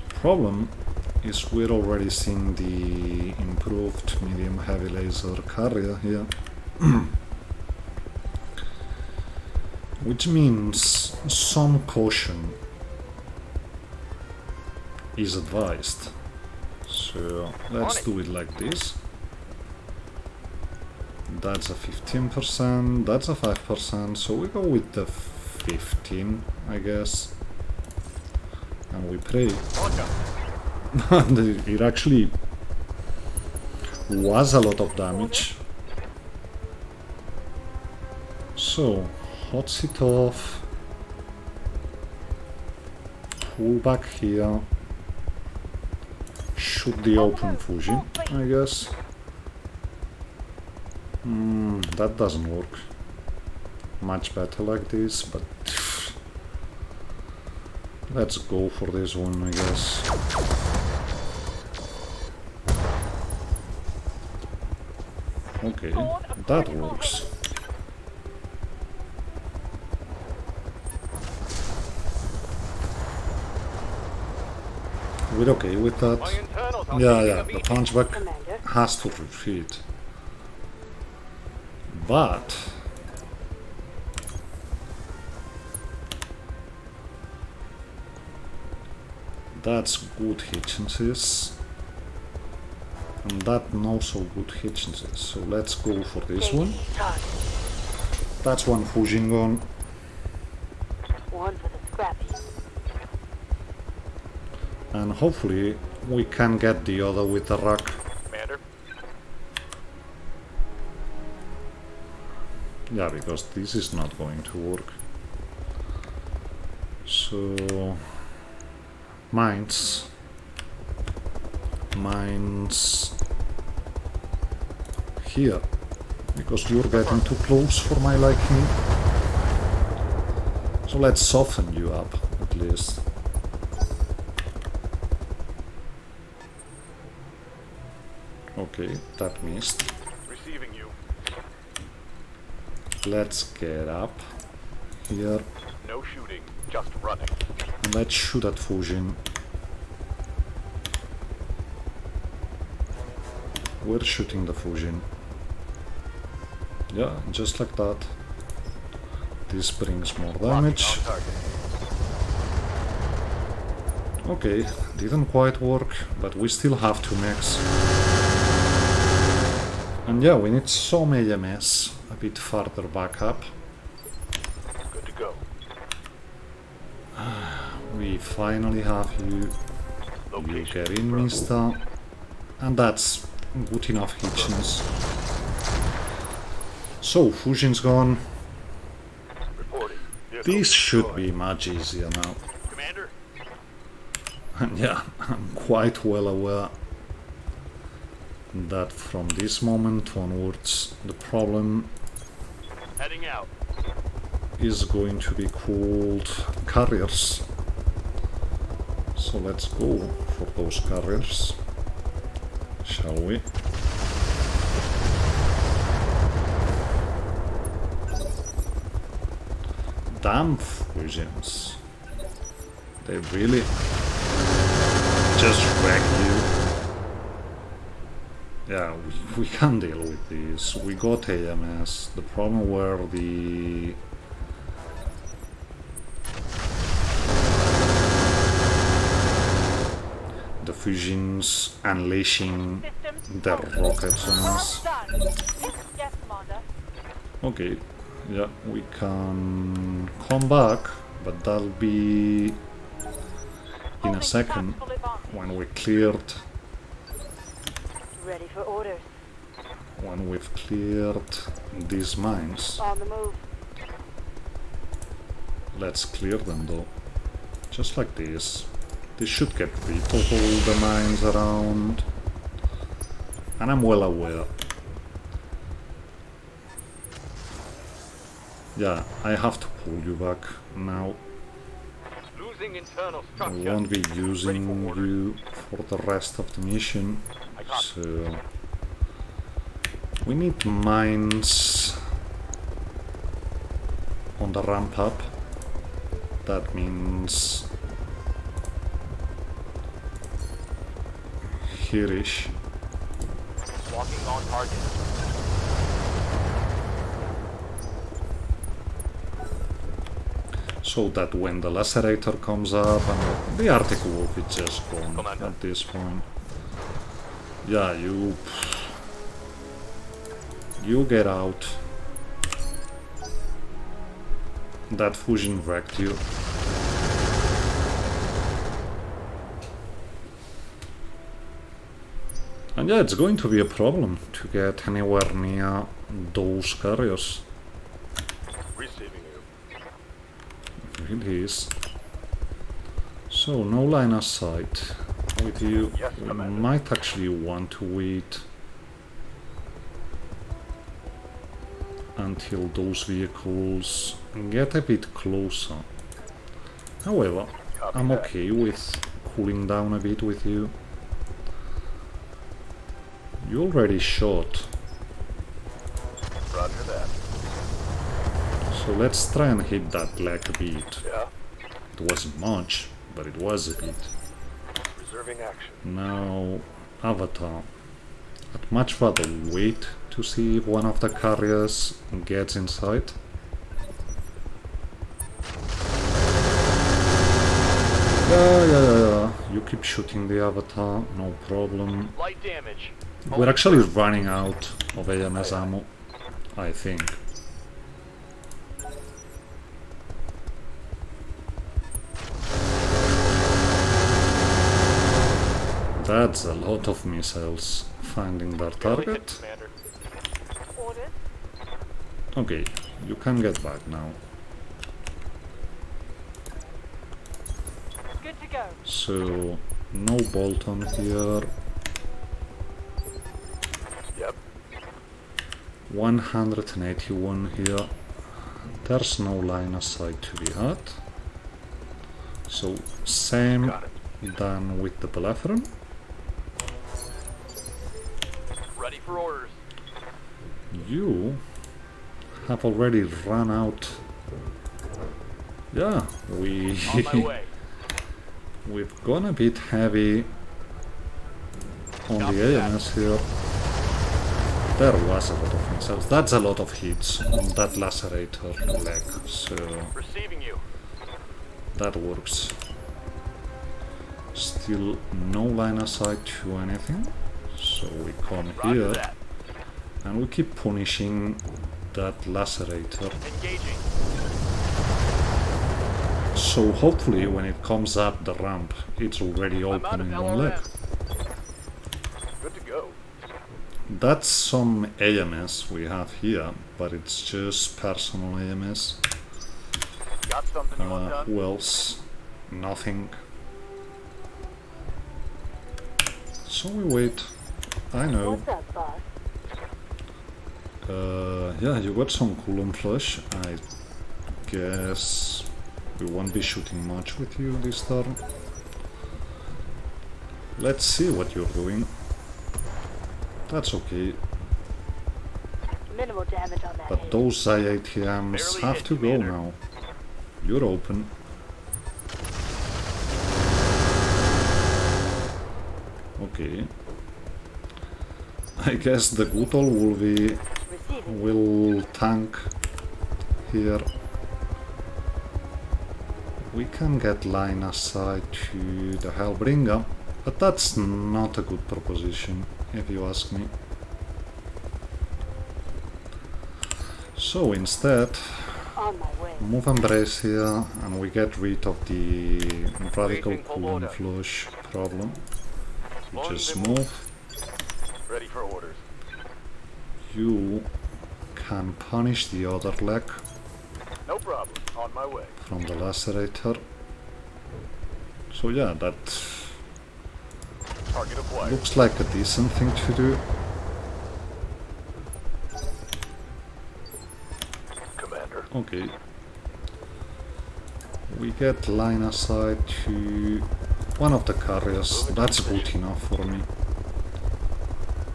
Speaker 1: Problem is we're already seeing the improved medium heavy laser carrier here. Which means some caution is advised. So let's do it like this. That's a 15%, that's a 5%, so we go with the 15, I guess. And we pray. And it actually was a lot of damage. So, hots it off. Pull back here. Shoot the open fusion, I guess. That doesn't work. Much better like this, but let's go for this one, I guess. Okay, that works. We're okay with that.
Speaker 2: My internals are
Speaker 1: Yeah,
Speaker 2: taking
Speaker 1: yeah,
Speaker 2: a
Speaker 1: the
Speaker 2: beating.
Speaker 1: punchback
Speaker 4: Commander.
Speaker 1: has to retreat. But that's good hit chances. And that not so good hit chances. So let's go for this one.
Speaker 4: Target.
Speaker 1: That's one fusion gone.
Speaker 4: One for the scrappy.
Speaker 1: And hopefully we can get the other with the rock.
Speaker 2: Commander,
Speaker 1: Yeah, because this is not going to work. So mines here, because you're getting too close for my liking. So let's soften you up at least. Okay, that missed.
Speaker 2: receiving you.
Speaker 1: Let's get up here
Speaker 2: No shooting, just running.
Speaker 1: and let's shoot at fusion. We're shooting the fusion. Yeah, just like that. This brings more damage.
Speaker 2: On target.
Speaker 1: Okay, didn't quite work, but we still have to mix. And yeah, we need some AMS a bit farther back up.
Speaker 2: Good to go.
Speaker 1: We finally have you. You
Speaker 2: Location
Speaker 1: get in,
Speaker 2: confirmed.
Speaker 1: mister. And that's good enough hitchings. So, fusion's gone.
Speaker 2: Reporting. Vehicle
Speaker 1: This should
Speaker 2: destroyed.
Speaker 1: be much easier now.
Speaker 2: Commander,
Speaker 1: And yeah, I'm quite well aware that from this moment onwards the problem
Speaker 2: heading out.
Speaker 1: is going to be called carriers. So let's go for those carriers, shall we? Damn fusions. They really just wreck you. Yeah, we can deal with this. We got AMS. The problem were the fusions unleashing
Speaker 4: Systems.
Speaker 1: their rockets on us.
Speaker 4: Done. Yes, Commander.
Speaker 1: Okay, yeah, we can come back, but that'll be in a
Speaker 4: Holding
Speaker 1: second
Speaker 4: tactical advantage.
Speaker 1: when we cleared,
Speaker 4: Ready for orders.
Speaker 1: when we've cleared these mines.
Speaker 4: On the move.
Speaker 1: Let's clear them though, just like this. This should get rid of all the mines around, and I'm well aware. Yeah, I have to pull you back now.
Speaker 2: Losing internal
Speaker 1: I
Speaker 2: structure.
Speaker 1: won't be using
Speaker 2: Ready for orders.
Speaker 1: you for the rest of the mission,
Speaker 2: I got
Speaker 1: so we need mines on the ramp up. That means here-ish.
Speaker 2: walking on target.
Speaker 1: so that when the lacerator comes up and the Arctic Wolf is just gone
Speaker 2: Commander.
Speaker 1: at this point. Yeah, you get out. That fusion wrecked you. And yeah, it's going to be a problem to get anywhere near those carriers.
Speaker 2: Receiving you.
Speaker 1: It is. So, no line of sight. With you,
Speaker 2: Yes,
Speaker 1: we
Speaker 2: Commander.
Speaker 1: might actually want to wait until those vehicles get a bit closer. However,
Speaker 2: Copy
Speaker 1: I'm
Speaker 2: that.
Speaker 1: okay with cooling down a bit with you. You already shot,
Speaker 2: Roger that.
Speaker 1: so let's try and hit that leg a bit.
Speaker 2: Yeah.
Speaker 1: It wasn't much, but it was a bit.
Speaker 2: Reserving action.
Speaker 1: Now, Avatar. I'd much rather wait to see if one of the carriers gets inside. Yeah. You keep shooting the Avatar, no problem.
Speaker 2: Light damage.
Speaker 1: We're actually running out of AMS ammo, I think. That's a lot of missiles finding their
Speaker 2: Barely hit,
Speaker 1: target.
Speaker 2: Commander.
Speaker 4: Orders.
Speaker 1: Okay, you can get back now.
Speaker 4: Good to go.
Speaker 1: So, no bolt on here.
Speaker 2: Yep.
Speaker 1: 181 here. There's no line of sight to be had. So, same
Speaker 2: Got it.
Speaker 1: done with the Belleferon.
Speaker 2: Ready for orders.
Speaker 1: You have already run out. Yeah,
Speaker 2: On my way.
Speaker 1: we've gone a bit heavy on
Speaker 2: Copy
Speaker 1: the
Speaker 2: that.
Speaker 1: AMS here. There was a lot of missiles. That's a lot of hits on that lacerator leg, so
Speaker 2: Receiving you.
Speaker 1: that works. Still no line of sight to anything, so we come
Speaker 2: Roger
Speaker 1: here
Speaker 2: that.
Speaker 1: and we keep punishing that lacerator.
Speaker 2: Engaging.
Speaker 1: So hopefully when it comes up the ramp, it's already
Speaker 2: I'm out
Speaker 1: open
Speaker 2: of
Speaker 1: in one leg.
Speaker 2: LRM. Good to go.
Speaker 1: That's some AMS we have here, but it's just personal AMS.
Speaker 2: Got something you want done?
Speaker 1: Who else? Nothing. So we wait. I know.
Speaker 4: What's up, boss?
Speaker 1: Yeah, you got some Coulomb flush. I guess we won't be shooting much with you this turn. Let's see what you're doing. That's okay,
Speaker 4: Minimal damage on that
Speaker 1: but
Speaker 4: hit.
Speaker 1: those IATMs
Speaker 2: Barely
Speaker 1: have
Speaker 2: hit,
Speaker 1: to go
Speaker 2: Commander.
Speaker 1: now. You're open. Okay. I guess the good old Wolvie
Speaker 4: Receiving.
Speaker 1: will tank here. We can get line aside to the Hellbringer, but that's not a good proposition, if you ask me. So instead,
Speaker 4: On my way.
Speaker 1: move Embrace here, and we get rid of the Radical
Speaker 2: Waiting for
Speaker 1: Coulomb
Speaker 2: order.
Speaker 1: Flush problem. You
Speaker 2: On
Speaker 1: just
Speaker 2: the
Speaker 1: move.
Speaker 2: Ready for orders.
Speaker 1: You can punish the other leg
Speaker 2: No problem. On my way.
Speaker 1: from the lacerator. So yeah, that
Speaker 2: Target acquired.
Speaker 1: looks like a decent thing to do.
Speaker 2: Commander.
Speaker 1: Okay. We get line aside to one of the carriers. That's good enough for me.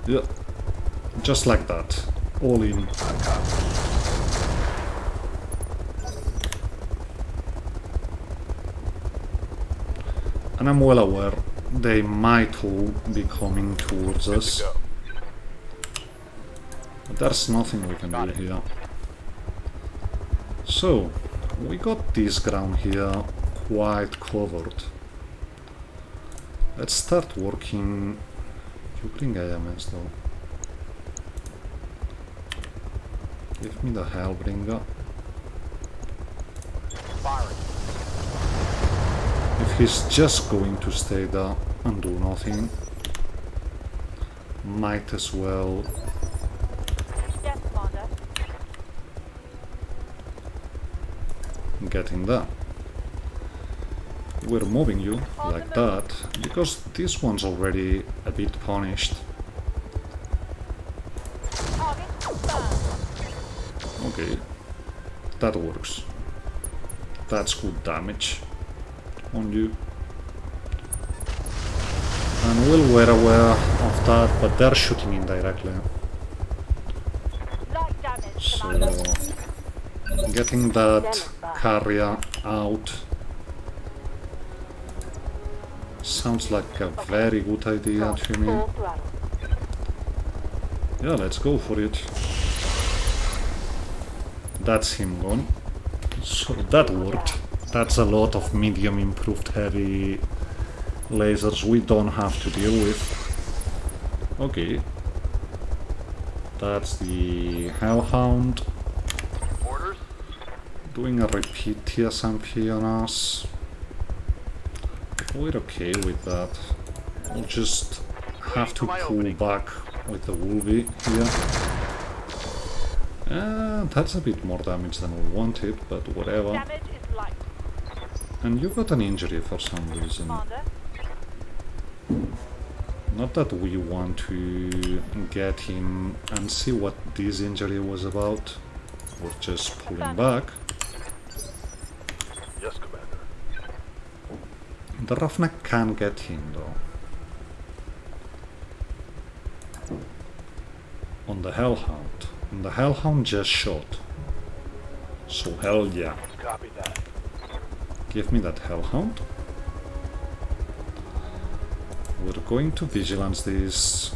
Speaker 1: Yeah. Just like that. All in. And I'm well aware they might all be coming towards
Speaker 2: Good
Speaker 1: us.
Speaker 2: to go.
Speaker 1: But there's nothing we can
Speaker 2: Got
Speaker 1: do
Speaker 2: it.
Speaker 1: here. So, we got this ground here quite covered. Let's start working. You bring AMS though. Give me the Hellbringer.
Speaker 2: Firing.
Speaker 1: If he's just going to stay there and do nothing, might as well
Speaker 4: Yes, Commander.
Speaker 1: get in there. We're moving you like that because this one's already a bit punished.
Speaker 4: Target confirmed.
Speaker 1: Okay, that works. That's good damage on you. And we're aware of that, but they're shooting indirectly.
Speaker 4: Light damage,
Speaker 1: So
Speaker 4: Commander.
Speaker 1: getting that carrier out sounds like a very good idea to me.
Speaker 4: Full throttle.
Speaker 1: Yeah, let's go for it. That's him gone. So that worked. That's a lot of medium improved heavy lasers we don't have to deal with. Okay. That's the Hellhound.
Speaker 2: Orders.
Speaker 1: Doing a repeat TSMP on us. We're okay with that. We'll just have to pull back with the Wolvie here. That's a bit more damage than we wanted, but whatever.
Speaker 4: Damage is light,
Speaker 1: And you got an injury for some reason.
Speaker 4: Commander.
Speaker 1: Not that we want to get him and see what this injury was about. We're just pulling back.
Speaker 2: Yes, Commander.
Speaker 1: The Roughneck can get him though. On the Hellhound. And the Hellhound just shot. So hell yeah.
Speaker 2: Copy that.
Speaker 1: Give me that Hellhound. We're going to vigilance this.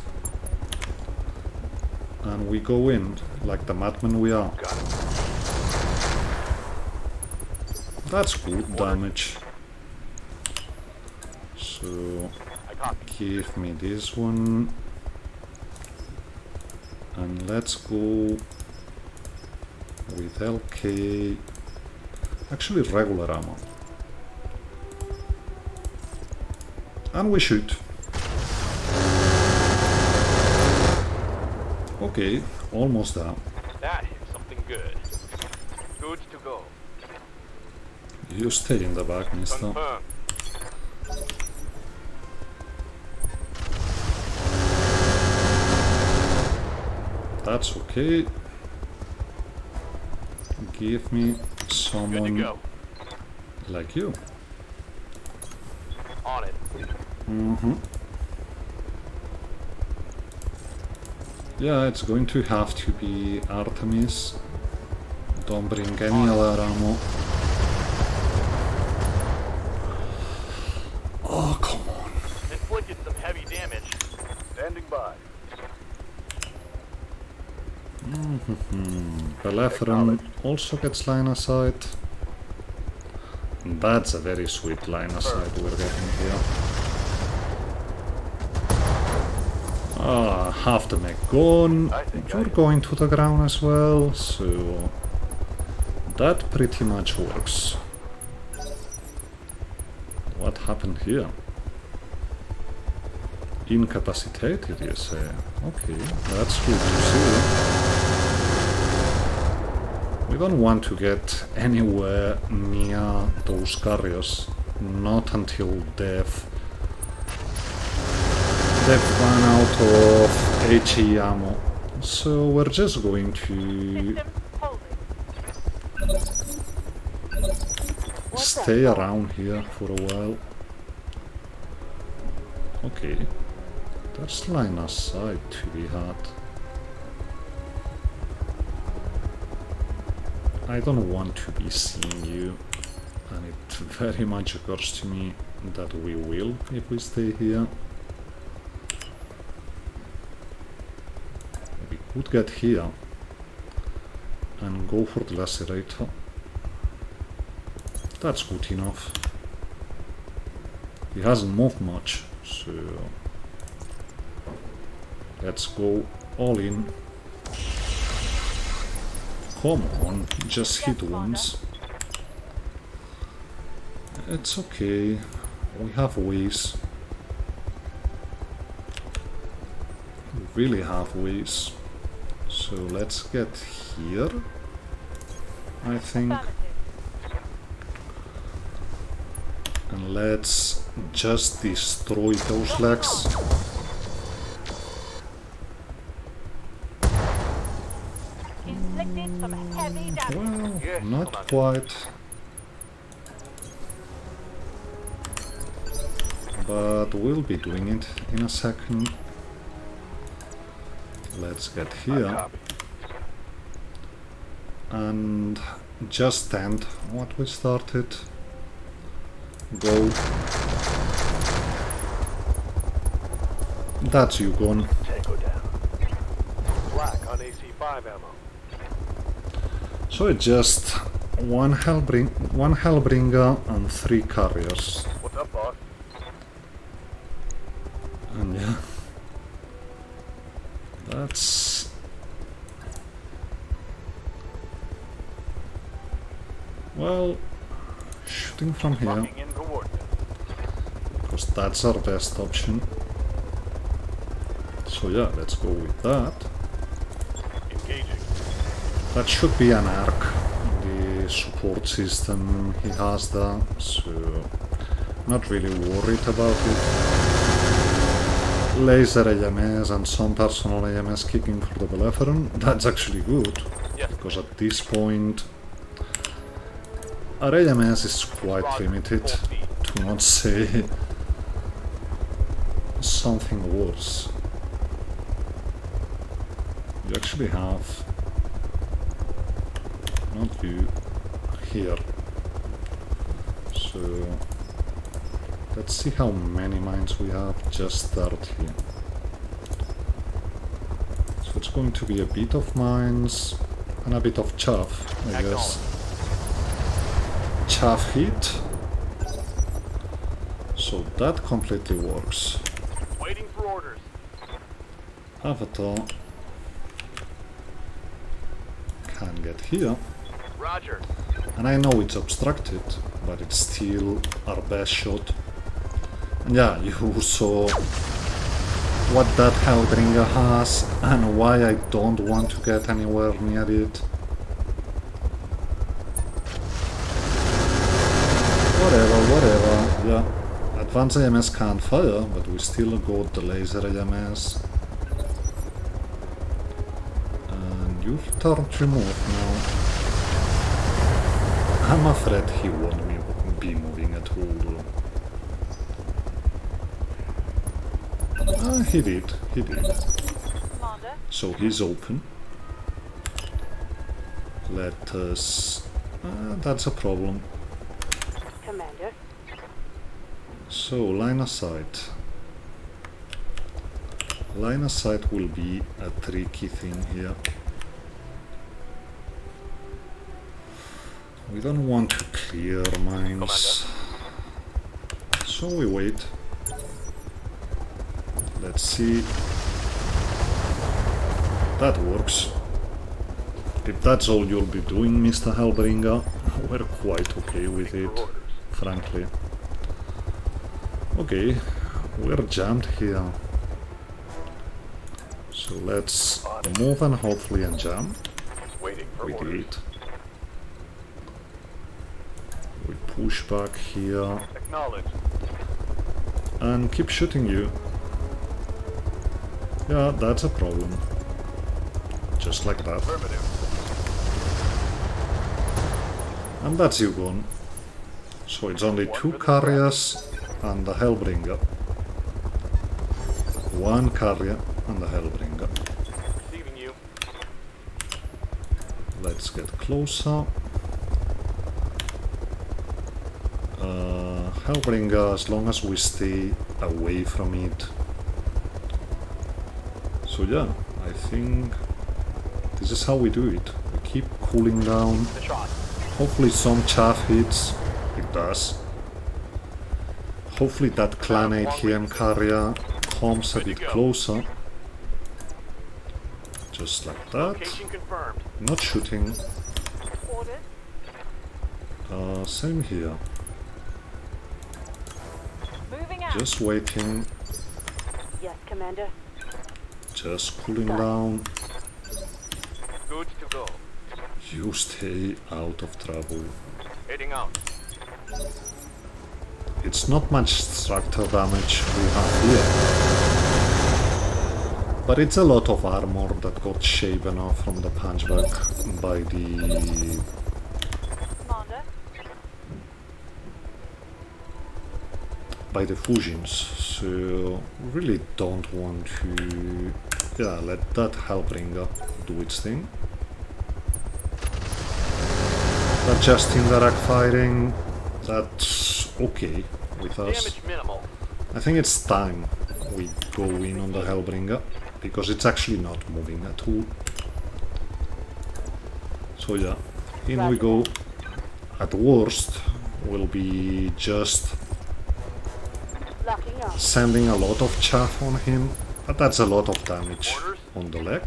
Speaker 1: And we go in like the madmen we are.
Speaker 2: Got it.
Speaker 1: That's good damage. So
Speaker 2: I copy.
Speaker 1: give me this one. And let's go with LK. Actually regular ammo. And we shoot. Okay, almost there.
Speaker 2: That hit something good. Good to go.
Speaker 1: You stay in the back, mister.
Speaker 2: Confirm.
Speaker 1: That's okay. Give me
Speaker 2: Good to
Speaker 1: someone
Speaker 2: go.
Speaker 1: like you.
Speaker 2: On it.
Speaker 1: Mm-hmm. Yeah, it's going to have to be Artemis. Don't bring any other ammo. Oh, come on.
Speaker 2: Inflicted some heavy damage. Standing by.
Speaker 1: Belethrin also gets line of sight. That's a very sweet line of sight we're getting here. Ah, half the mech gone. You're going to the ground as well, so that pretty much works. What happened here? Incapacitated, you say? Okay, that's good to see. We don't want to get anywhere near those carriers, not until they've run out of HE ammo. So we're just going to
Speaker 4: System holding.
Speaker 1: stay around here for a while. Okay, there's line of sight to be had. I don't want to be seeing you, and it very much occurs to me that we will if we stay here. We could get here and go for the lacerator. That's good enough. He hasn't moved much, so let's go all in. Come on, just hit once. It's okay, we have ways. We really have ways. So let's get here, I think. And let's just destroy those legs.
Speaker 4: Inflicted some heavy damage.
Speaker 1: Well, not quite. But we'll be doing it in a second. Let's get here. And just end what we started. Go. That's you gone.
Speaker 2: Tango down. Black on AC-5 ammo.
Speaker 1: So it's just one Hellbringer and 3 carriers.
Speaker 2: What's up, boss?
Speaker 1: And yeah. That's... Well, shooting from here,
Speaker 2: Locking in coordinates.
Speaker 1: because that's our best option. So yeah, let's go with that.
Speaker 2: Engaging.
Speaker 1: That should be an arc, the support system he has there, so not really worried about it. Laser AMS and some personal AMS kicking for the Belleferon, that's actually good,
Speaker 2: Yes.
Speaker 1: because at this point our AMS is quite limited, to not say something worse. You actually have, not you, here. So let's see how many mines we have, just 30. So it's going to be a bit of mines and a bit of chaff, I guess. Chaff hit. So that completely works.
Speaker 2: Waiting for orders.
Speaker 1: Avatar can get here.
Speaker 2: Roger.
Speaker 1: And I know it's obstructed, but it's still our best shot. And yeah, you saw what that Hellbringer has and why I don't want to get anywhere near it. Whatever, yeah. Advanced AMS can't fire, but we still got the laser AMS. And your turn to move now. I'm afraid he won't be moving at all though. He did.
Speaker 4: Commander,
Speaker 1: So he's open. Let us... that's a problem.
Speaker 4: Commander.
Speaker 1: So, line of sight. Line of sight will be a tricky thing here. We don't want to clear mines. So we wait. Let's see. That works. If that's all you'll be doing, Mr. Hellbringer, we're quite okay with it, frankly. Okay, we're jammed here. So let's move and hopefully unjam.
Speaker 2: Waiting for
Speaker 1: We
Speaker 2: orders.
Speaker 1: did. We push back here
Speaker 2: Acknowledged.
Speaker 1: and keep shooting you. Yeah, that's a problem. Just like that.
Speaker 2: Affirmative.
Speaker 1: And that's you gone. So it's only 2 carriers and the Hellbringer. 1 carrier and the Hellbringer.
Speaker 2: Receiving you.
Speaker 1: Let's get closer. Hellbringer, as long as we stay away from it. So yeah, I think this is how we do it. We keep cooling down.
Speaker 2: The shot.
Speaker 1: Hopefully some chaff hits. It does. Hopefully that Clan ATM carrier comes a bit closer. Just like that.
Speaker 2: Location confirmed.
Speaker 1: Not shooting.
Speaker 4: Orders.
Speaker 1: Same here.
Speaker 4: Moving out.
Speaker 1: Just waiting.
Speaker 4: Yes, Commander.
Speaker 1: Just cooling down.
Speaker 2: Goods to go.
Speaker 1: You stay out of trouble.
Speaker 2: Heading out.
Speaker 1: It's not much structure damage we have here. But it's a lot of armor that got shaven off from the punchback by the
Speaker 4: Commander.
Speaker 1: fusions, so really don't want to let that Hellbringer do its thing. But just indirect fighting, that's okay with us.
Speaker 2: Damage minimal.
Speaker 1: I think it's time we go in on the Hellbringer, because it's actually not moving at all. So yeah, in we go. At worst, we'll be just
Speaker 4: Locking up.
Speaker 1: sending a lot of chaff on him, but that's a lot of damage
Speaker 2: Orders.
Speaker 1: on the leg.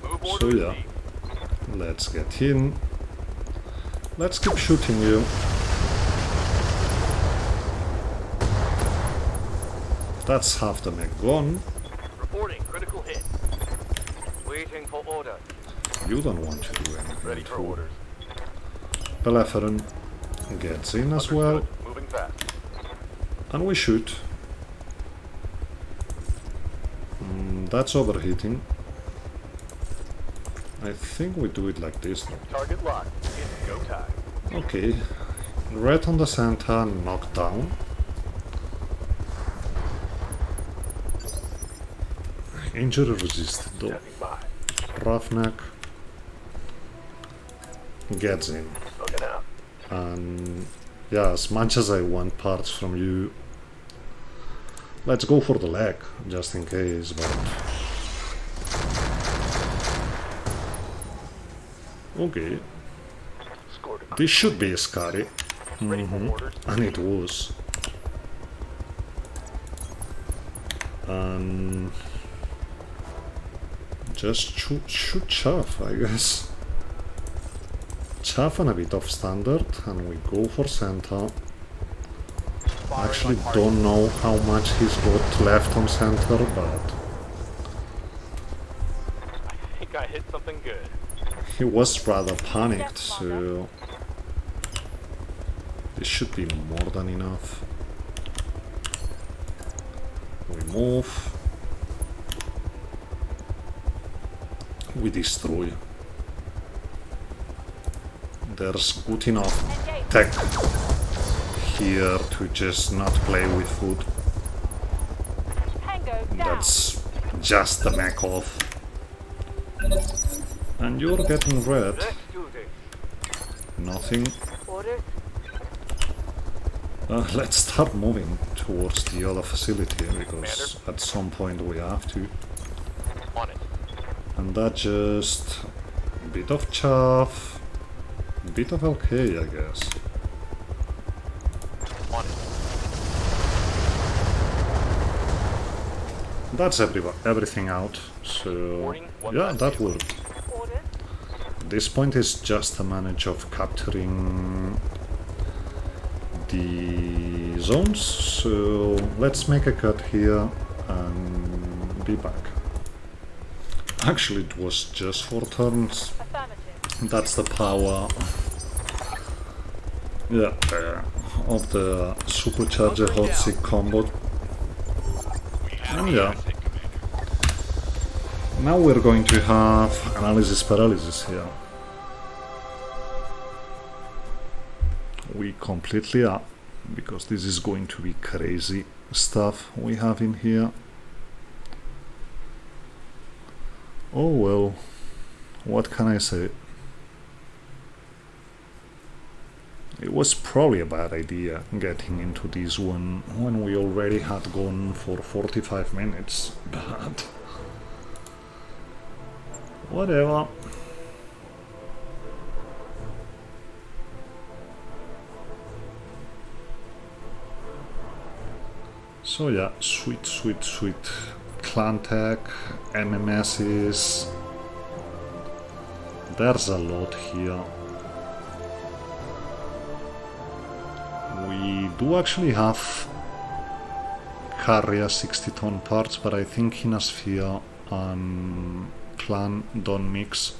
Speaker 2: Move
Speaker 1: So
Speaker 2: order
Speaker 1: yeah,
Speaker 2: received.
Speaker 1: let's get in. Let's keep shooting you. That's half the mech gone.
Speaker 2: Reporting critical hit. Waiting for order.
Speaker 1: You don't want to do anything
Speaker 2: Ready
Speaker 1: at
Speaker 2: for
Speaker 1: all.
Speaker 2: orders.
Speaker 1: Belleferin gets in as well,
Speaker 2: Understood. Moving fast.
Speaker 1: and we shoot. That's overheating. I think we do it like this though.
Speaker 2: Target locked. It's go time.
Speaker 1: Okay, red on the center, knocked down. Injury resisted though.
Speaker 2: Standing by.
Speaker 1: Roughneck gets in.
Speaker 2: Looking out.
Speaker 1: And yeah, as much as I want parts from you, let's go for the leg, just in case, but... Okay,
Speaker 2: Scored a
Speaker 1: this should be scary.
Speaker 2: Ready for orders.
Speaker 1: And it was. And just shoot chaff, I guess. Chaff and a bit of standard, and we go for center. Actually don't know how much he's got left on center, but
Speaker 2: I think I hit something good.
Speaker 1: he was rather panicked, so this should be more than enough. We move. We destroy. There's good enough tech here to just not play with food.
Speaker 4: Tango down.
Speaker 1: That's just the mech off. And you're getting red.
Speaker 2: Let's do this.
Speaker 1: Nothing.
Speaker 4: Orders.
Speaker 1: Let's start moving towards the other facility, because at some point we have to.
Speaker 2: On it.
Speaker 1: And that just... a bit of chaff, a bit of LK, I guess.
Speaker 2: On it.
Speaker 1: That's everything out, so yeah, that worked.
Speaker 4: Orders.
Speaker 1: This point is just a manage of capturing the zones, so let's make a cut here and be back. Actually, it was just 4 turns.
Speaker 4: Affirmative.
Speaker 1: That's the power, of the supercharger hot seat combo. And yeah, now we're going to have analysis paralysis here. We completely are, because this is going to be crazy stuff we have in here. Oh well, what can I say? It was probably a bad idea getting into this one when we already had gone for 45 minutes, but whatever. So yeah, sweet, sweet, sweet. Clan tech, MMSs. There's a lot here. We do actually have Carrier 60-ton parts, but I think Hinasphere and Clan don't mix.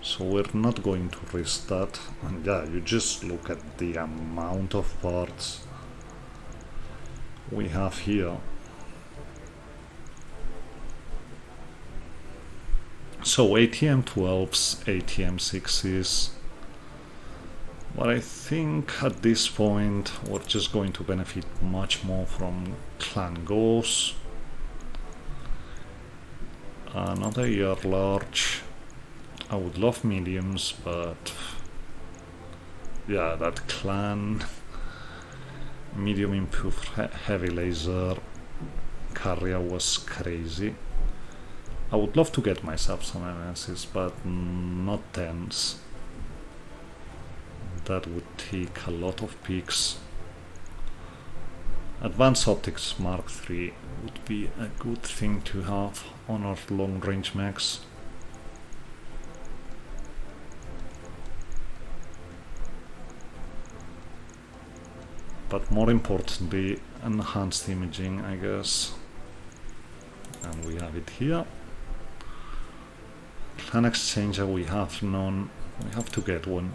Speaker 1: So we're not going to risk that. And yeah, you just look at the amount of parts we have here. So ATM 12s, ATM 6s. But I think at this point we're just going to benefit much more from Clan Goes. Another year large. I would love mediums, but yeah, that Clan medium improved heavy laser carrier was crazy. I would love to get myself some MSs, but not 10s. That would take a lot of peaks. Advanced Optics Mark III would be a good thing to have on our long range mechs. But more importantly, enhanced imaging, I guess. And we have it here. Clan Exchanger, we have none. We have to get one.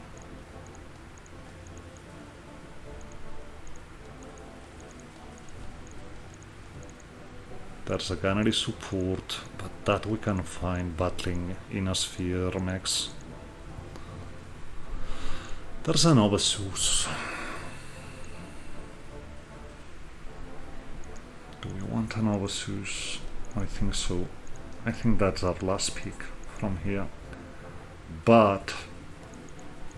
Speaker 1: There's a gunnery support, but that we can find battling in a sphere mechs. There's an Oversus. Do we want an Oversus? I think so. I think that's our last pick from here. But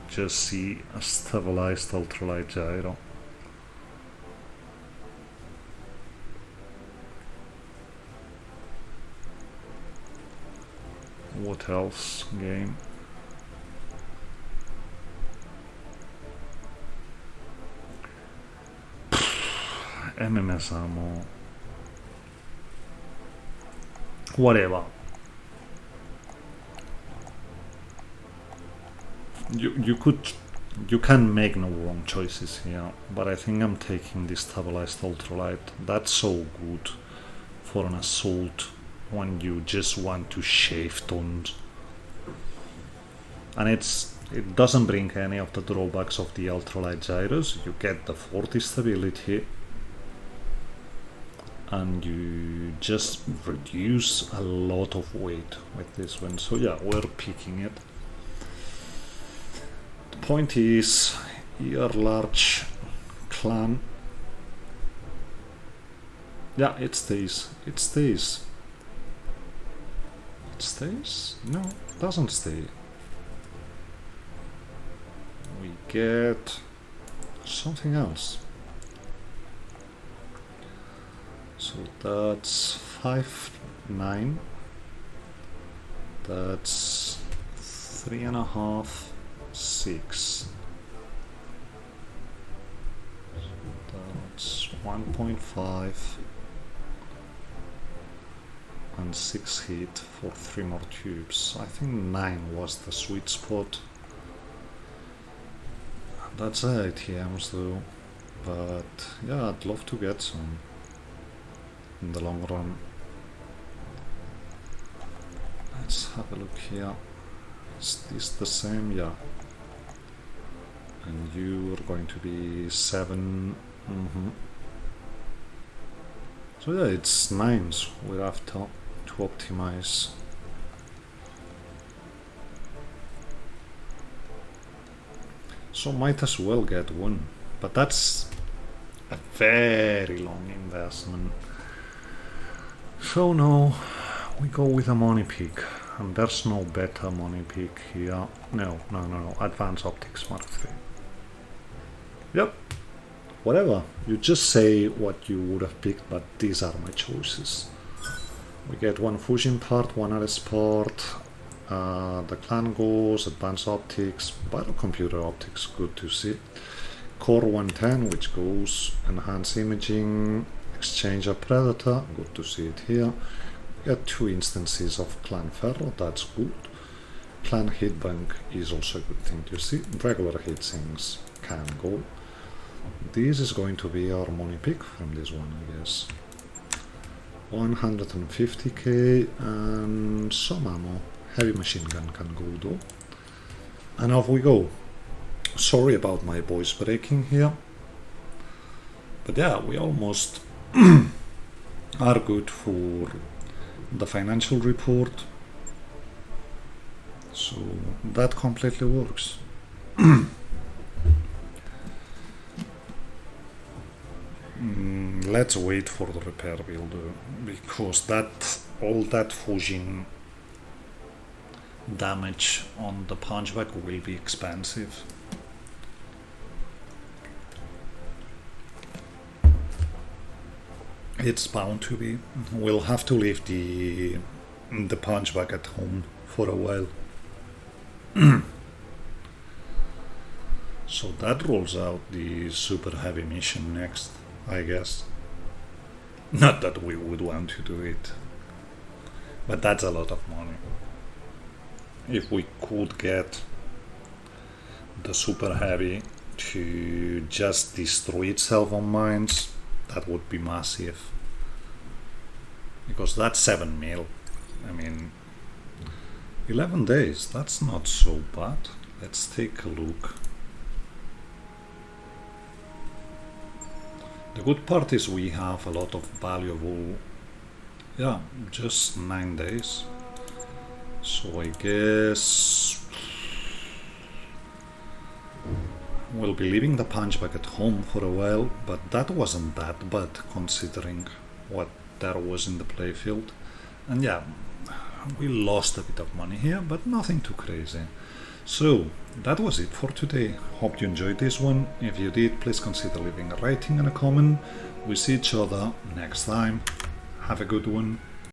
Speaker 1: just see a stabilized ultralight gyro. What else? Game. MMS ammo. Whatever. You can make no wrong choices here, but I think I'm taking this stabilized ultralight. That's so good for an assault when you just want to shave tons. And it doesn't bring any of the drawbacks of the ultralight gyros. You get the 40 stability and you just reduce a lot of weight with this one. So yeah, we're picking it. The point is, your large clan. Yeah, it stays. It stays. It stays? No, it doesn't stay. We get something else. So that's 5, 9. That's 3.5, 6. That's 1.5 and 6 hit for 3 more tubes. I think 9 was the sweet spot. That's ATMs though, but yeah, I'd love to get some in the long run. Let's have a look here. Is this the same? Yeah. And you are going to be 7. So yeah, it's 9s we have to optimize. So might as well get one, but that's a very long investment. So no, we go with a money pick, and there's no better money pick here. No, Advanced Optics Mark III. Yep, whatever. You just say what you would have picked, but these are my choices. We get one Fusion part, one RS part, the Clan Goes, Advanced Optics, Biocomputer Optics, good to see. Core 110, which goes, Enhanced Imaging, Exchange a Predator, good to see it here. Get 2 instances of Clan Ferro, that's good. Clan Hitbank is also a good thing to see. Regular hitsinks can go. This is going to be our money pick from this one, I guess. 150k and some ammo. Heavy machine gun can go though. And off we go. Sorry about my voice breaking here. But yeah, we almost are good for the financial report. So that completely works. Let's wait for the repair builder, because all that fusion damage on the punchback will be expensive. It's bound to be. We'll have to leave the punchback at home for a while. So that rolls out the super heavy mission next, I guess. Not that we would want to do it, but that's a lot of money. If we could get the super heavy to just destroy itself on mines, that would be massive. Because that's 7 mil. I mean, 11 days, that's not so bad. Let's take a look. The good part is we have a lot of valuable, yeah, just 9 days. So I guess we'll be leaving the punchback at home for a while, but that wasn't that bad considering what there was in the playfield. And yeah, we lost a bit of money here, but nothing too crazy. So that was it for today. Hope you enjoyed this one. If you did, please consider leaving a rating and a comment. We see each other next time. Have a good one.